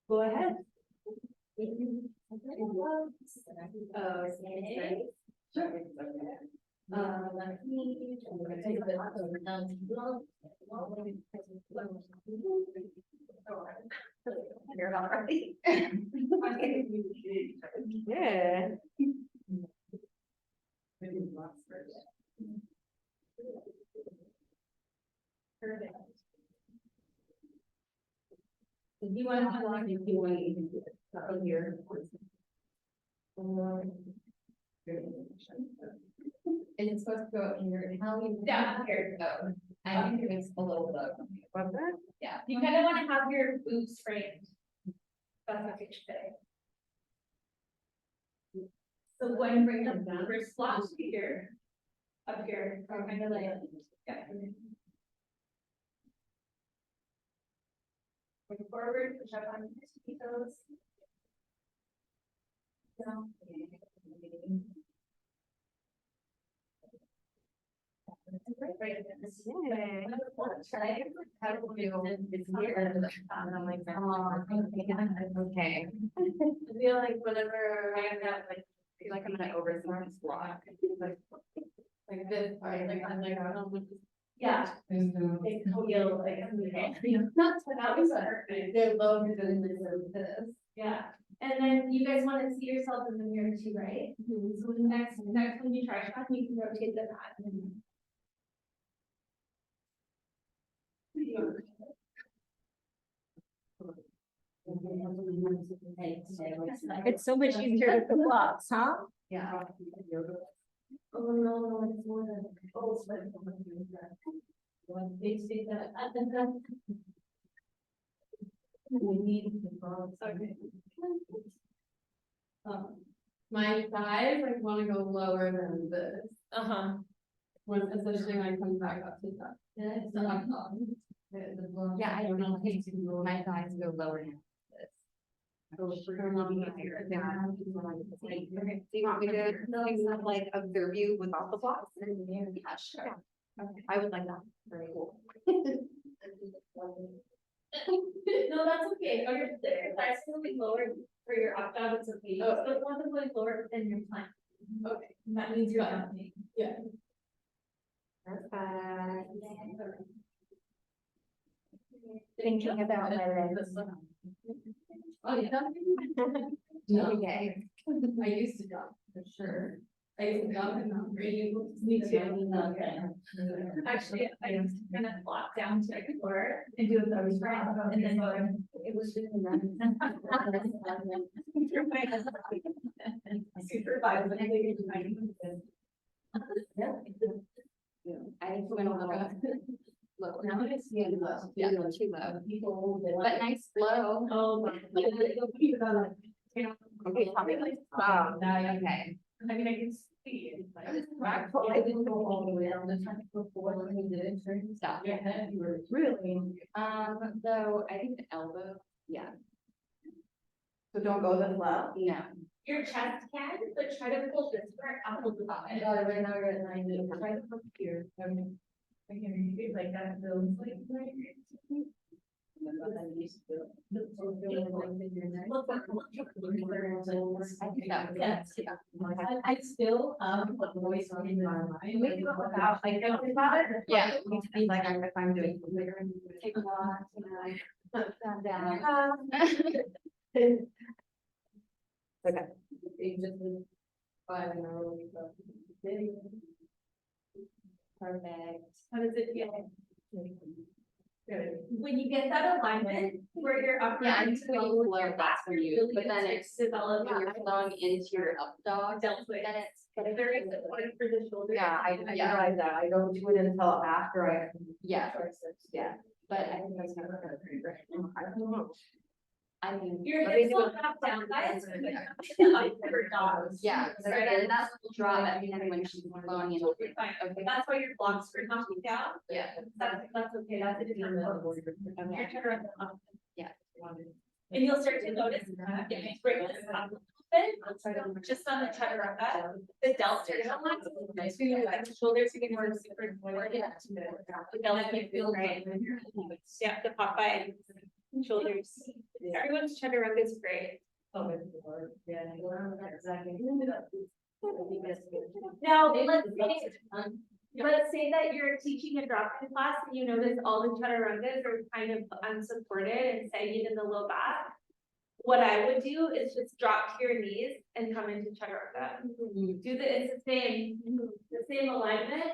S1: Go ahead.
S2: Oh, okay. Sure. Let me take a bit down to blow. You're all right.
S1: Yeah. Perfect.
S2: Do you want to have like, if you want to even do it from here? And it's supposed to go in your, how you down here, no, I think it's a little low.
S1: Yeah, you kind of want to have your boots framed. That's what you should say. So go ahead and bring up the first block to here. Up here, kind of like, yeah. Bring forward, push up on your toes. Down. Right.
S2: Yeah. How do we feel it's here? And I'm like, oh, okay. I feel like whenever I have like, I feel like I'm gonna overthrow this block. Like this part, like I'm like,
S1: Yeah. They feel like, not that was perfect.
S2: they're lower than this.
S1: Yeah, and then you guys want to see yourself in the mirror too, right? So next when you try shot, you can rotate the mat. It's so much easier with the blocks, huh?
S2: Yeah.
S3: Oh, no, it's more than, oh, it's like. One big stick that. We need the frogs.
S2: Okay.
S3: Um,
S2: My thighs like wanna go lower than this,
S1: Uh-huh.
S2: when especially when I come back up to that.
S3: yeah, it's not.
S2: Yeah, I don't know, my thighs go lower now. So do you want me to like observe you without the blocks? Yeah, sure. Okay, I would like that. Very cool.
S1: No, that's okay. Or if the thighs will be lower for your up dog, it's okay.
S2: Oh.
S1: But one is going lower than your plank.
S2: Okay.
S1: That means you're jumping.
S2: Yeah.
S4: Perfect.
S2: Thinking
S4: about my legs.
S2: Oh, yeah.
S3: No.
S4: Okay.
S2: I used to jump, for sure. I used to jump and not really.
S3: Me too. Okay.
S1: Actually, I used to kind of flop down to the floor and do a those right, and then go.
S3: It was really nice.
S1: Supervise.
S3: Yeah.
S4: I think we're gonna lower. Low.
S3: Now it's, yeah,
S4: Yeah, too low.
S3: people.
S4: But nice flow.
S1: Oh.
S4: Okay, probably like, wow, okay.
S1: I mean, I can see it.
S3: I didn't go all the way down the track before when we did it, turn
S4: Stop.
S3: your head, you were really.
S4: So I think the elbow, yeah,
S2: So don't go this low?
S4: no.
S1: Your chest can, but try to pull this part up a little
S3: I
S1: bit.
S3: got it right now, you're at 90, try to put here, I mean. I can read like that, feels like. I still, the voice in my mind.
S2: Maybe without, like, thinking about it.
S4: Yeah.
S2: It needs to be like, if I'm doing something.
S4: Take a walk, calm down.
S2: Okay.
S3: They just. 5 hours.
S4: Perfect.
S1: How does it feel?
S3: Good.
S1: When you get that alignment where you're up.
S4: Yeah, I think when you flow, that's when you, but then it's,
S1: Develop.
S4: when you're flowing into your up dog, then
S1: Deltoid.
S4: it's.
S1: Very important for the shoulder.
S2: Yeah, I
S4: Yeah.
S2: realize that, I don't do it until after I.
S4: Yeah,
S2: Yeah.
S4: but I think that's never gonna be great.
S2: I don't know.
S4: I mean,
S1: Your
S2: Let me
S1: hips
S2: do
S1: will
S2: it.
S1: drop down, guys. For dogs.
S4: yeah, so then that little drop at the end when she's flowing in.
S1: You're fine.
S4: Okay.
S1: That's why your blocks are knocking down.
S4: Yeah.
S1: That's okay, that's a different pose. Your turn up.
S4: Yeah.
S1: And you'll start to notice, if you bring this up a little bit, just on the chaturanga, the delts are gonna lock. So you like the shoulders are gonna work super important. The belly can feel great. Yeah, the Popeye shoulders. Everyone's chaturanga is great.
S3: Yeah. Exactly.
S1: Now, let's say that you're teaching a drop-in class and you notice all the chaturangas are kind of unsupported and sagging in the low back. What I would do is just drop to your knees and come into chaturanga. It's the same alignment.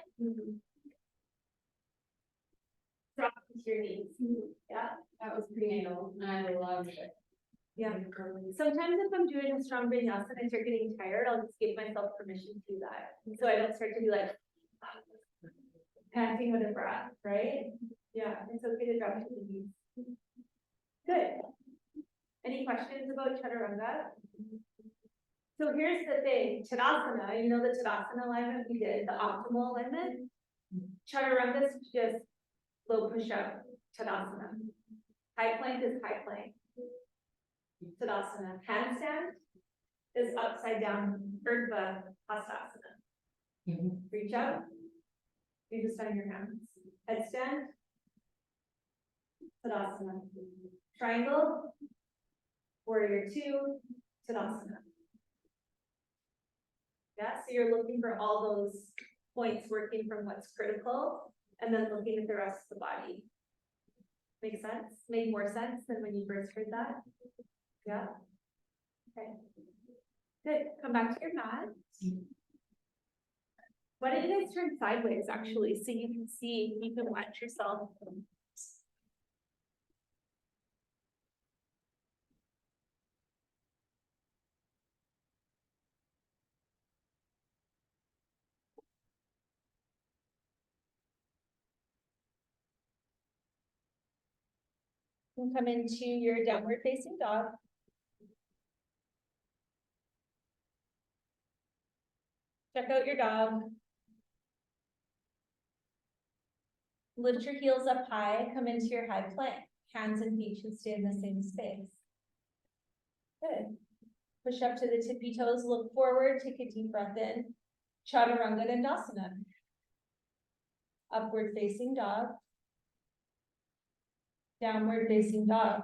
S1: Drop to your knees. Yeah,
S2: That was prenatal, and I love it.
S1: yeah. Sometimes if I'm doing a strong vinyasa and I start getting tired, I'll just give myself permission to do that. So I don't start to be like panting with a breath, right? Yeah, it's okay to drop to the knees. Good. Any questions about chaturanga? So here's the thing, Tadasana, you know the Tadasana alignment we did, the optimal alignment? Chaturanga is just low push-up, Tadasana. High plank is high plank. Tadasana. Handstand is upside down, Urdhva Hastasana. Reach out. You just on your hands. Headstand. Tadasana. Triangle. Warrior 2. Tadasana. Yeah, so you're looking for all those points working from what's critical and then looking at the rest of the body. Make sense? Make more sense than when you first heard that? Yeah. Okay. Good. Come back to your mat. Why don't you guys turn sideways actually, so you can see, you can watch yourself. And come into your downward facing dog. Check out your dog. Lift your heels up high, come into your high plank. Hands and feet should stay in the same space. Good. Push up to the tippy toes, look forward, take a deep breath in. Chaturanga Dandasana. Upward facing dog. Downward facing dog.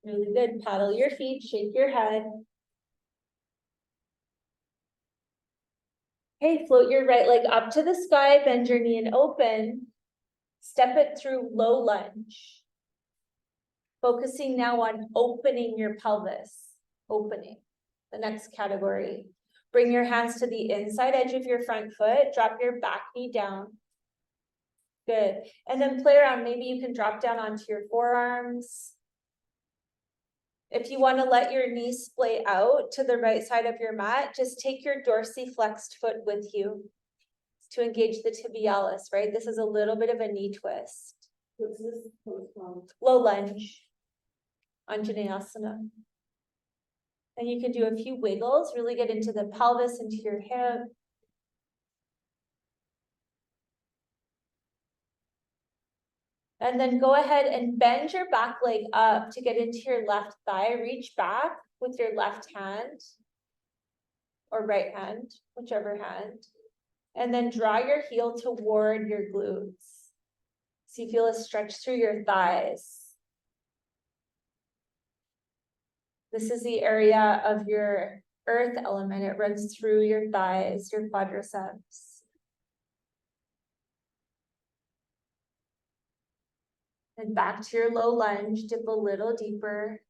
S1: Really good. Paddle your feet, shake your head. Okay, float your right leg up to the sky, bend your knee and open. Step it through low lunge. Focusing now on opening your pelvis. Opening. The next category. Bring your hands to the inside edge of your front foot. Drop your back knee down. Good. And then play around. Maybe you can drop down onto your forearms. If you want to let your knees splay out to the right side of your mat, just take your dorsiflexed foot with you to engage the tibialis, right? This is a little bit of a knee twist.
S3: What's this pose called?
S1: Low lunge. Anjaneyasana. And you can do a few wiggles, really get into the pelvis, into your hip. And then go ahead and bend your back leg up to get into your left thigh. Reach back with your left hand or right hand, whichever hand. And then draw your heel toward your glutes. So you feel a stretch through your thighs. This is the area of your earth element. It runs through your thighs, your quadriceps. And back to your low lunge, dip a little deeper.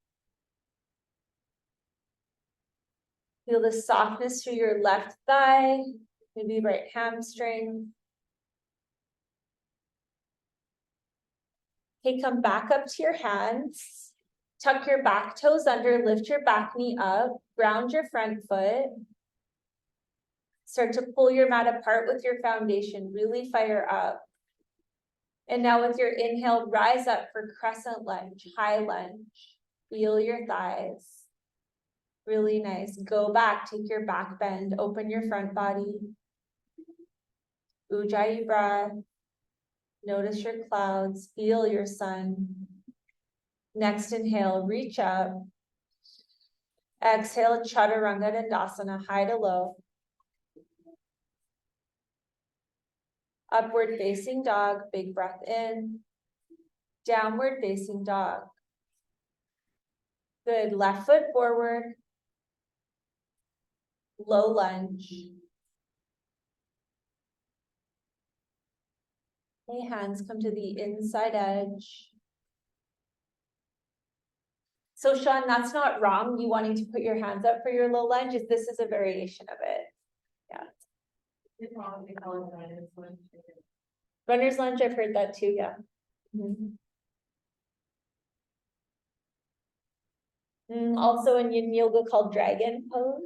S1: Feel the softness through your left thigh, maybe right hamstring. Okay, come back up to your hands. Tuck your back toes under, lift your back knee up, ground your front foot. Start to pull your mat apart with your foundation, really fire up. And now with your inhale, rise up for crescent lunge, high lunge. Feel your thighs. Really nice. Go back, take your back bend, open your front body. Ujjayi breath. Notice your clouds, feel your sun. Next inhale, reach up. Exhale, Chaturanga Dandasana, high to low. Upward facing dog, big breath in. Downward facing dog. Good, left foot forward. Low lunge. Okay, hands come to the inside edge. So Sean, that's not wrong, you wanting to put your hands up for your low lunge, this is a variation of it. Yeah.
S3: They probably call it runner's lunge.
S1: Runner's lunge, I've heard that too, yeah. Also in yin yoga called dragon pose.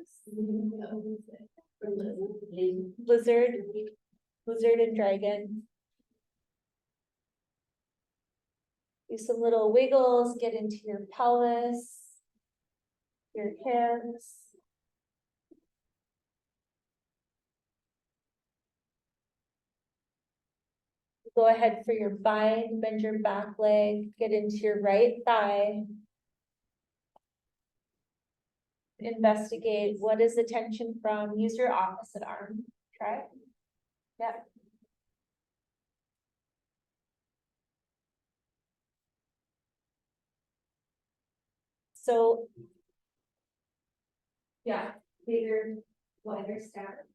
S1: Lizard and dragon. Do some little wiggles, get into your pelvis, your hips. Go ahead for your bind, bend your back leg, get into your right thigh. Investigate what is the tension from, use your opposite arm, try. Yep. So, yeah, bigger, wider step.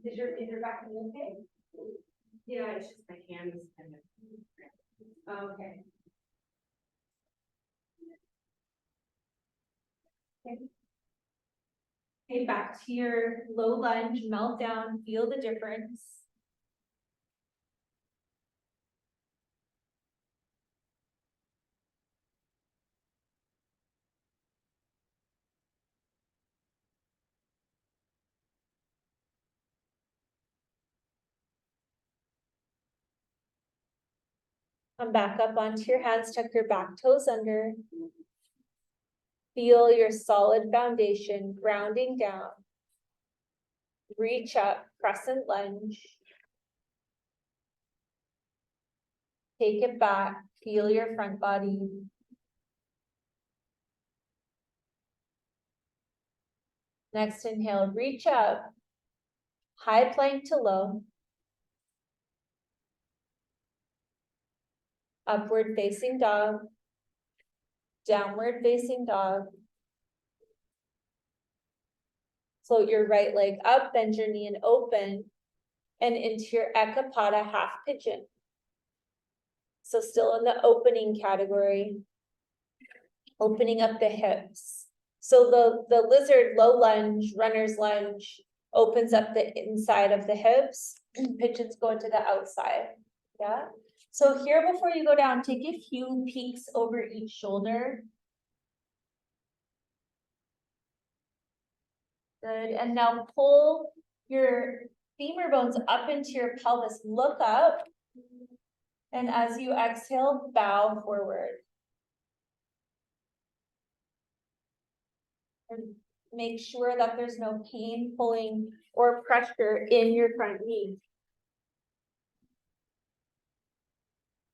S1: Is your back knee okay?
S2: Yeah, it's just my hands kind of.
S1: Oh, okay. Okay, back to your low lunge, melt down, feel the difference. Come back up onto your hands, tuck your back toes under. Feel your solid foundation grounding down. Reach up, crescent lunge. Take it back, feel your front body. Next inhale, reach up, high plank to low. Upward facing dog. Downward facing dog. Float your right leg up, bend your knee and open, and into your Ekapada half pigeon. So still in the opening category, opening up the hips. So the lizard low lunge, runner's lunge, opens up the inside of the hips, pigeons go into the outside, yeah? So here, before you go down, take a few peeks over each shoulder. Good, and now pull your femur bones up into your pelvis, look up. And as you exhale, bow forward. And make sure that there's no pain, pulling, or pressure in your front knee.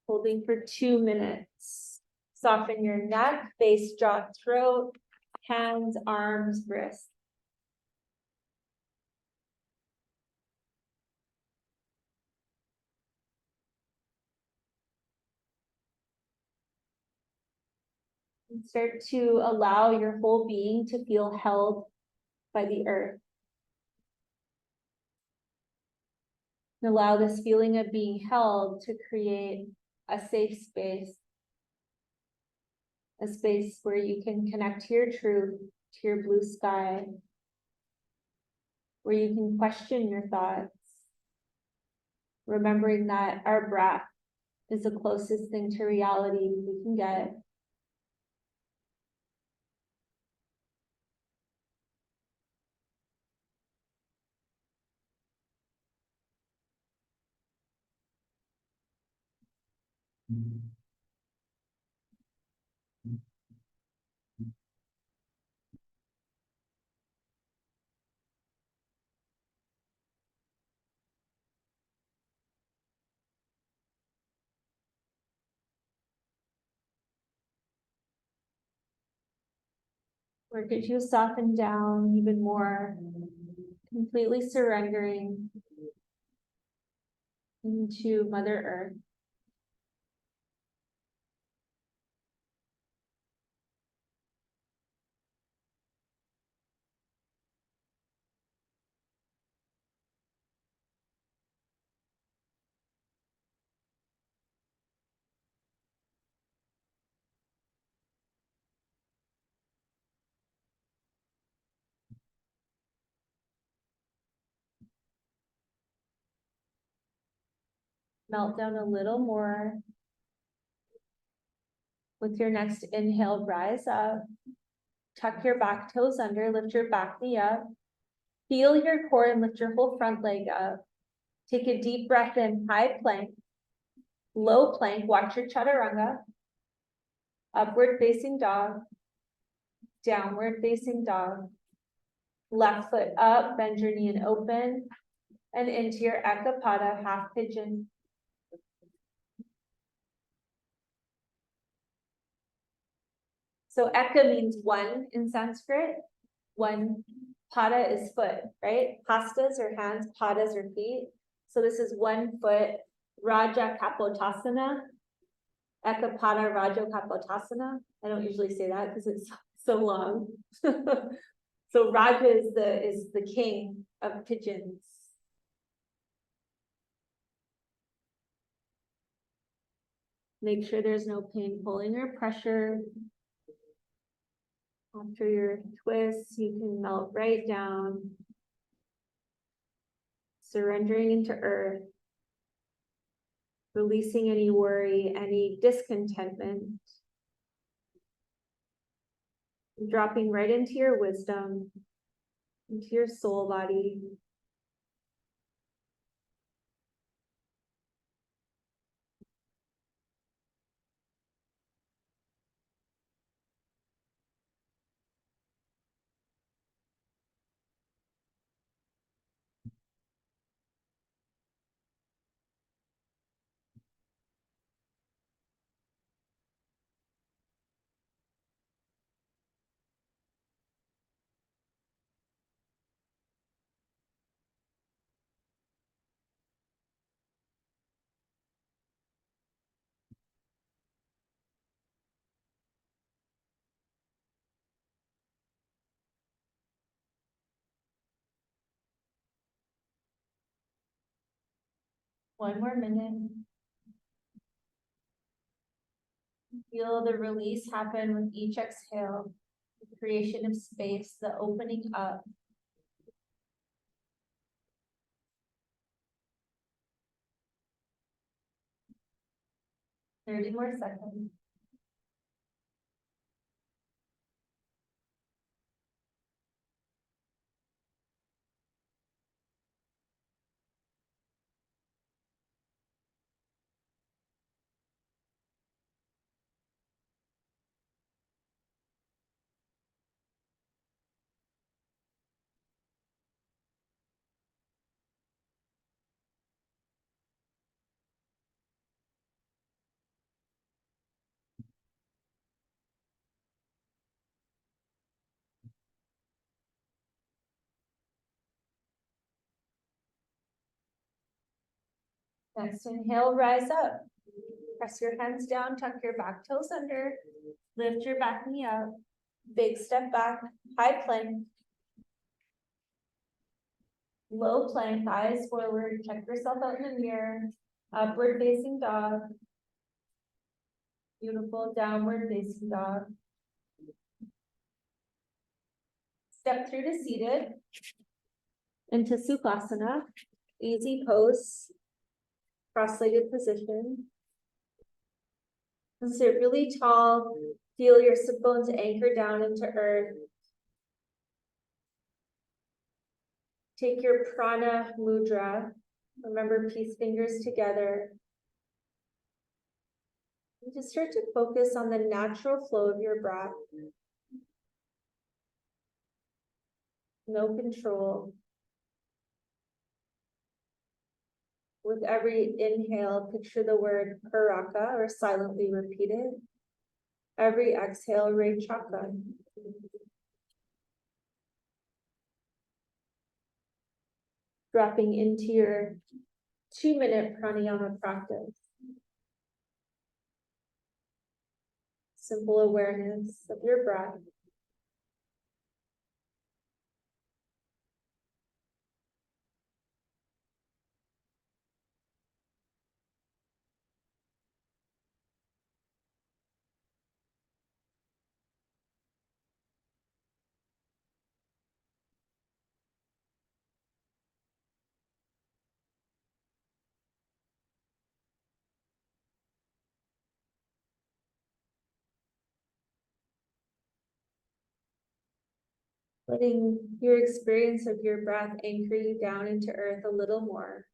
S1: Holding for 2 minutes. Soften your neck, face, jaw, throat, hands, arms, wrists. And start to allow your whole being to feel held by the earth. And allow this feeling of being held to create a safe space. A space where you can connect to your truth, to your blue sky, where you can question your thoughts, remembering that our breath is the closest thing to reality we can get. Work it to soften down even more, completely surrendering into Mother Earth. Melt down a little more. With your next inhale, rise up. Tuck your back toes under, lift your back knee up. Feel your core and lift your whole front leg up. Take a deep breath in, high plank. Low plank, watch your chaturanga. Upward facing dog. Downward facing dog. Left foot up, bend your knee and open. And into your Ekapada half pigeon. So Eka means one in Sanskrit. One, pada is foot, right? Hastas are hands, padas are feet. So this is 1 foot, Raja Kapotasana. Ekapada Raja Kapotasana. I don't usually say that because it's so long. So Raja is the king of pigeons. Make sure there's no pain, pulling, or pressure. After your twists, you can melt right down, surrendering into earth, releasing any worry, any discontentment, dropping right into your wisdom, into your soul body. One more minute. Feel the release happen with each exhale, the creation of space, the opening up. 30 more seconds. Next inhale, rise up. Press your hands down, tuck your back toes under, lift your back knee up. Big step back, high plank. Low plank, eyes forward, check yourself out in the mirror. Upward facing dog. Beautiful, downward facing dog. Step through to seated. Into Sukhasana, easy pose. Cross-legged position. Sit really tall, feel your sit bones anchor down into earth. Take your Prana mudra. Remember, peace fingers together. And just start to focus on the natural flow of your breath. No control. With every inhale, picture the word Paraka or silently repeat it. Every exhale, Rechaka. Dropping into your 2-minute pranayama practice. Simple awareness of your breath. Letting your experience of your breath anchor you down into earth a little more.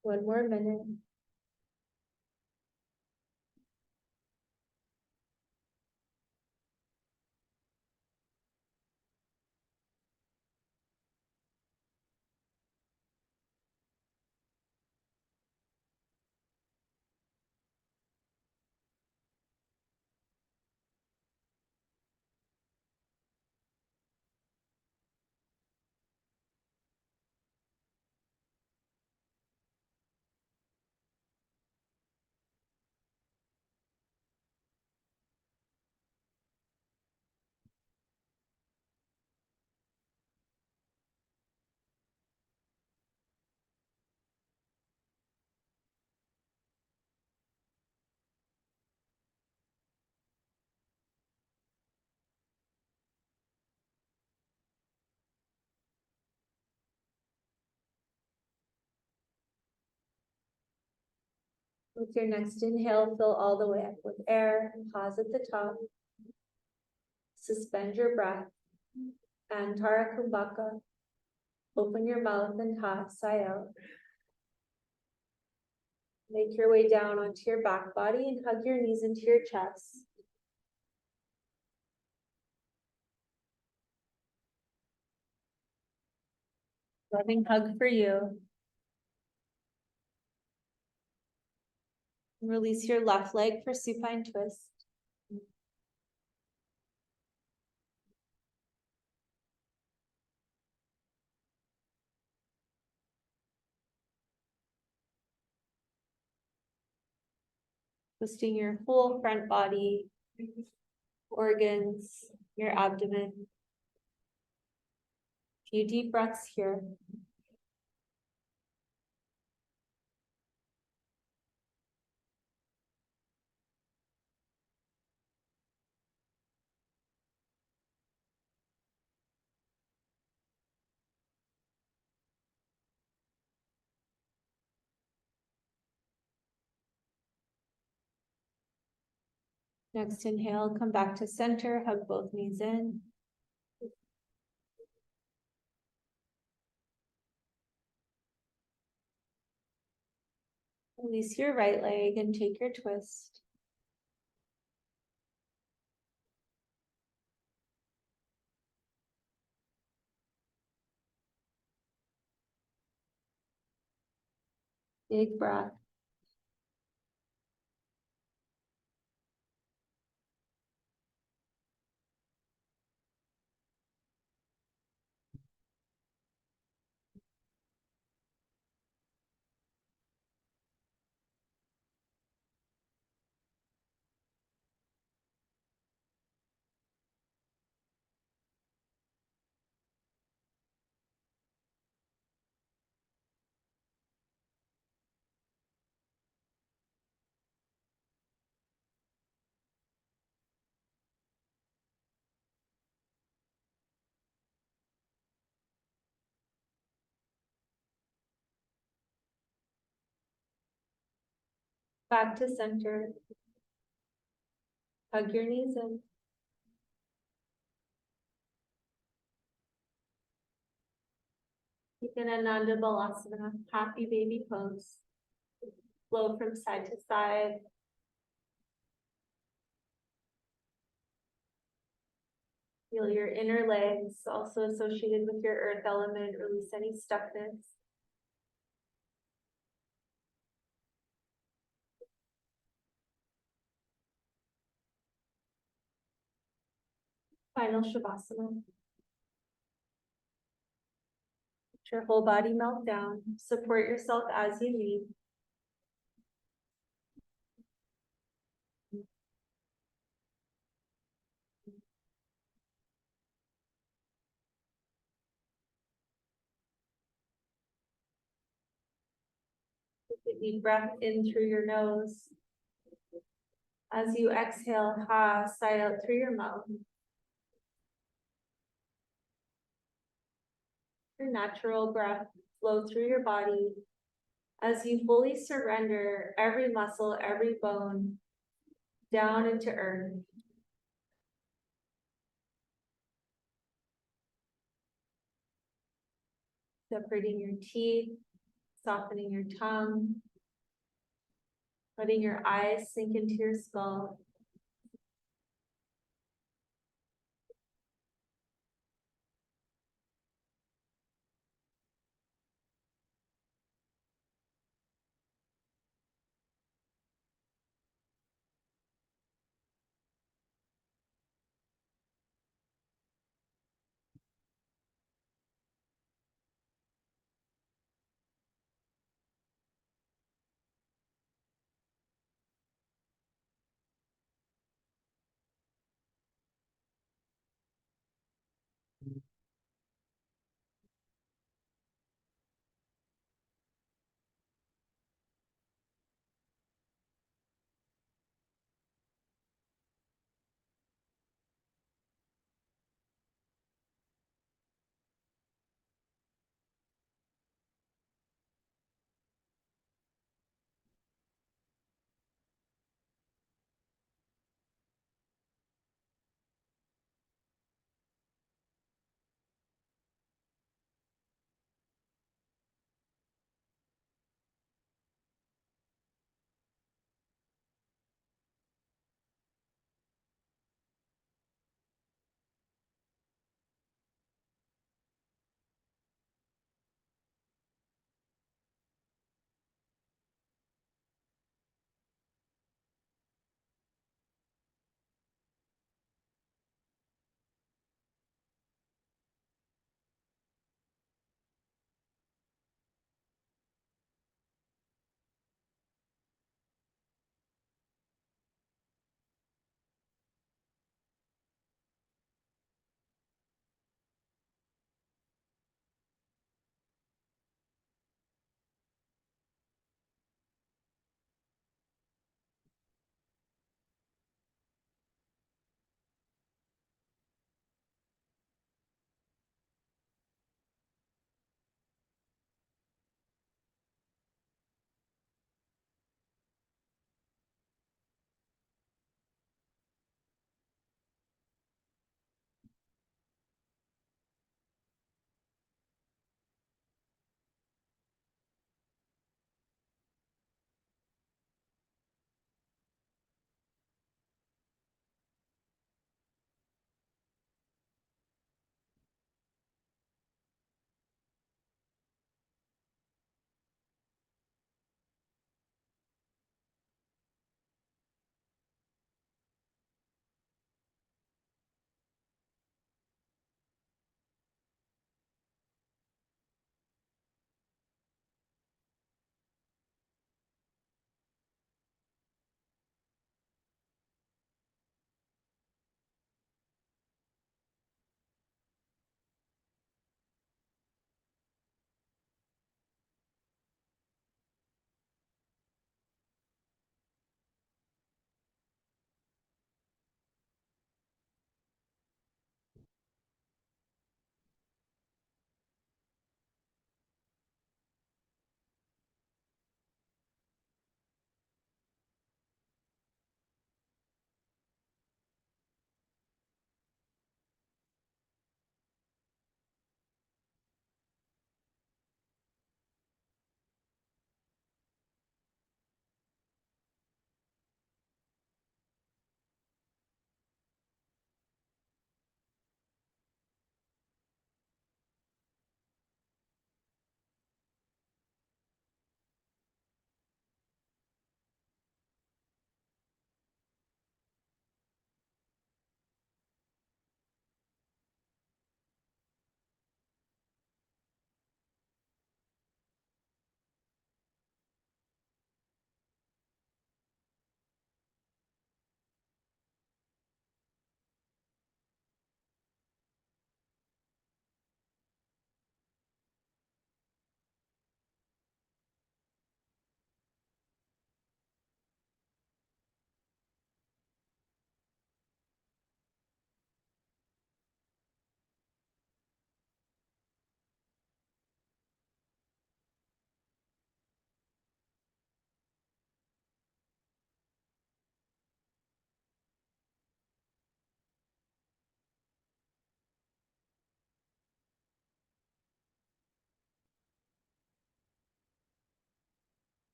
S1: One more minute. With your next inhale, fill all the way up with air. Pause at the top. Suspend your breath. Antara Kumbhaka. Open your mouth and sigh out. Make your way down onto your back body and hug your knees into your chest. Loving hug for you. Release your left leg for supine twist. Twisting your whole front body, organs, your abdomen. Few deep breaths here. Next inhale, come back to center, hug both knees in. Release your right leg and take your twist. Big breath. Back to center. Hug your knees in. Keep in Ananda Balasana, happy baby pose. Flow from side to side. Feel your inner legs, also associated with your earth element. Release any stuckness. Final Shavasana. Let your whole body melt down. Support yourself as you need. Take a deep breath in through your nose. As you exhale, ha, sigh out through your mouth. Your natural breath flow through your body as you fully surrender every muscle, every bone down into earth. Separating your teeth, softening your tongue, letting your eyes sink into your skull.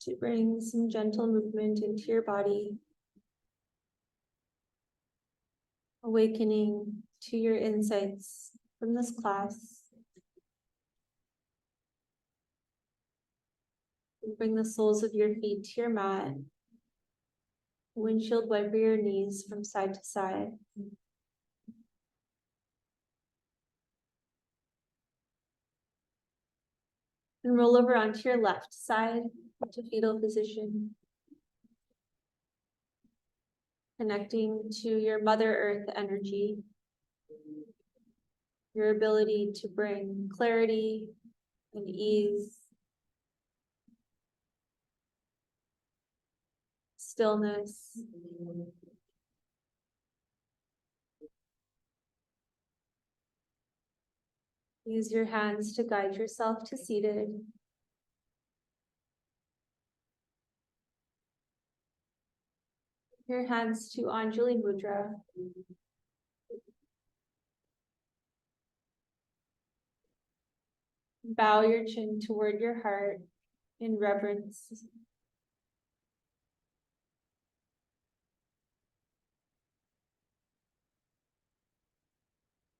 S1: to bring some gentle movement into your body, awakening to your insights from this class. Bring the soles of your feet to your mat. Windshield wiper your knees from side to side. And roll over onto your left side to fetal position. Connecting to your Mother Earth energy. Your ability to bring clarity and ease. Stillness. Use your hands to guide yourself to seated. Your hands to Anjali Mudra. Bow your chin toward your heart in reverence.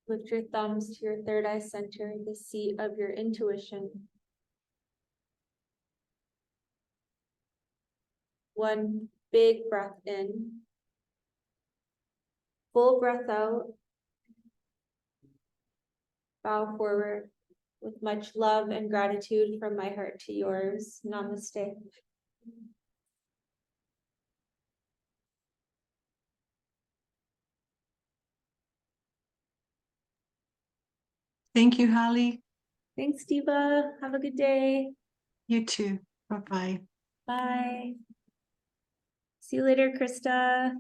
S1: Lift your thumbs to your third eye center, the seat of your intuition. One big breath in. Full breath out. Bow forward with much love and gratitude from my heart to yours. Namaste.
S5: Thank you, Holly.
S1: Thanks, Diva. Have a good day.
S5: You too. Bye-bye.
S1: Bye. See you later, Krista.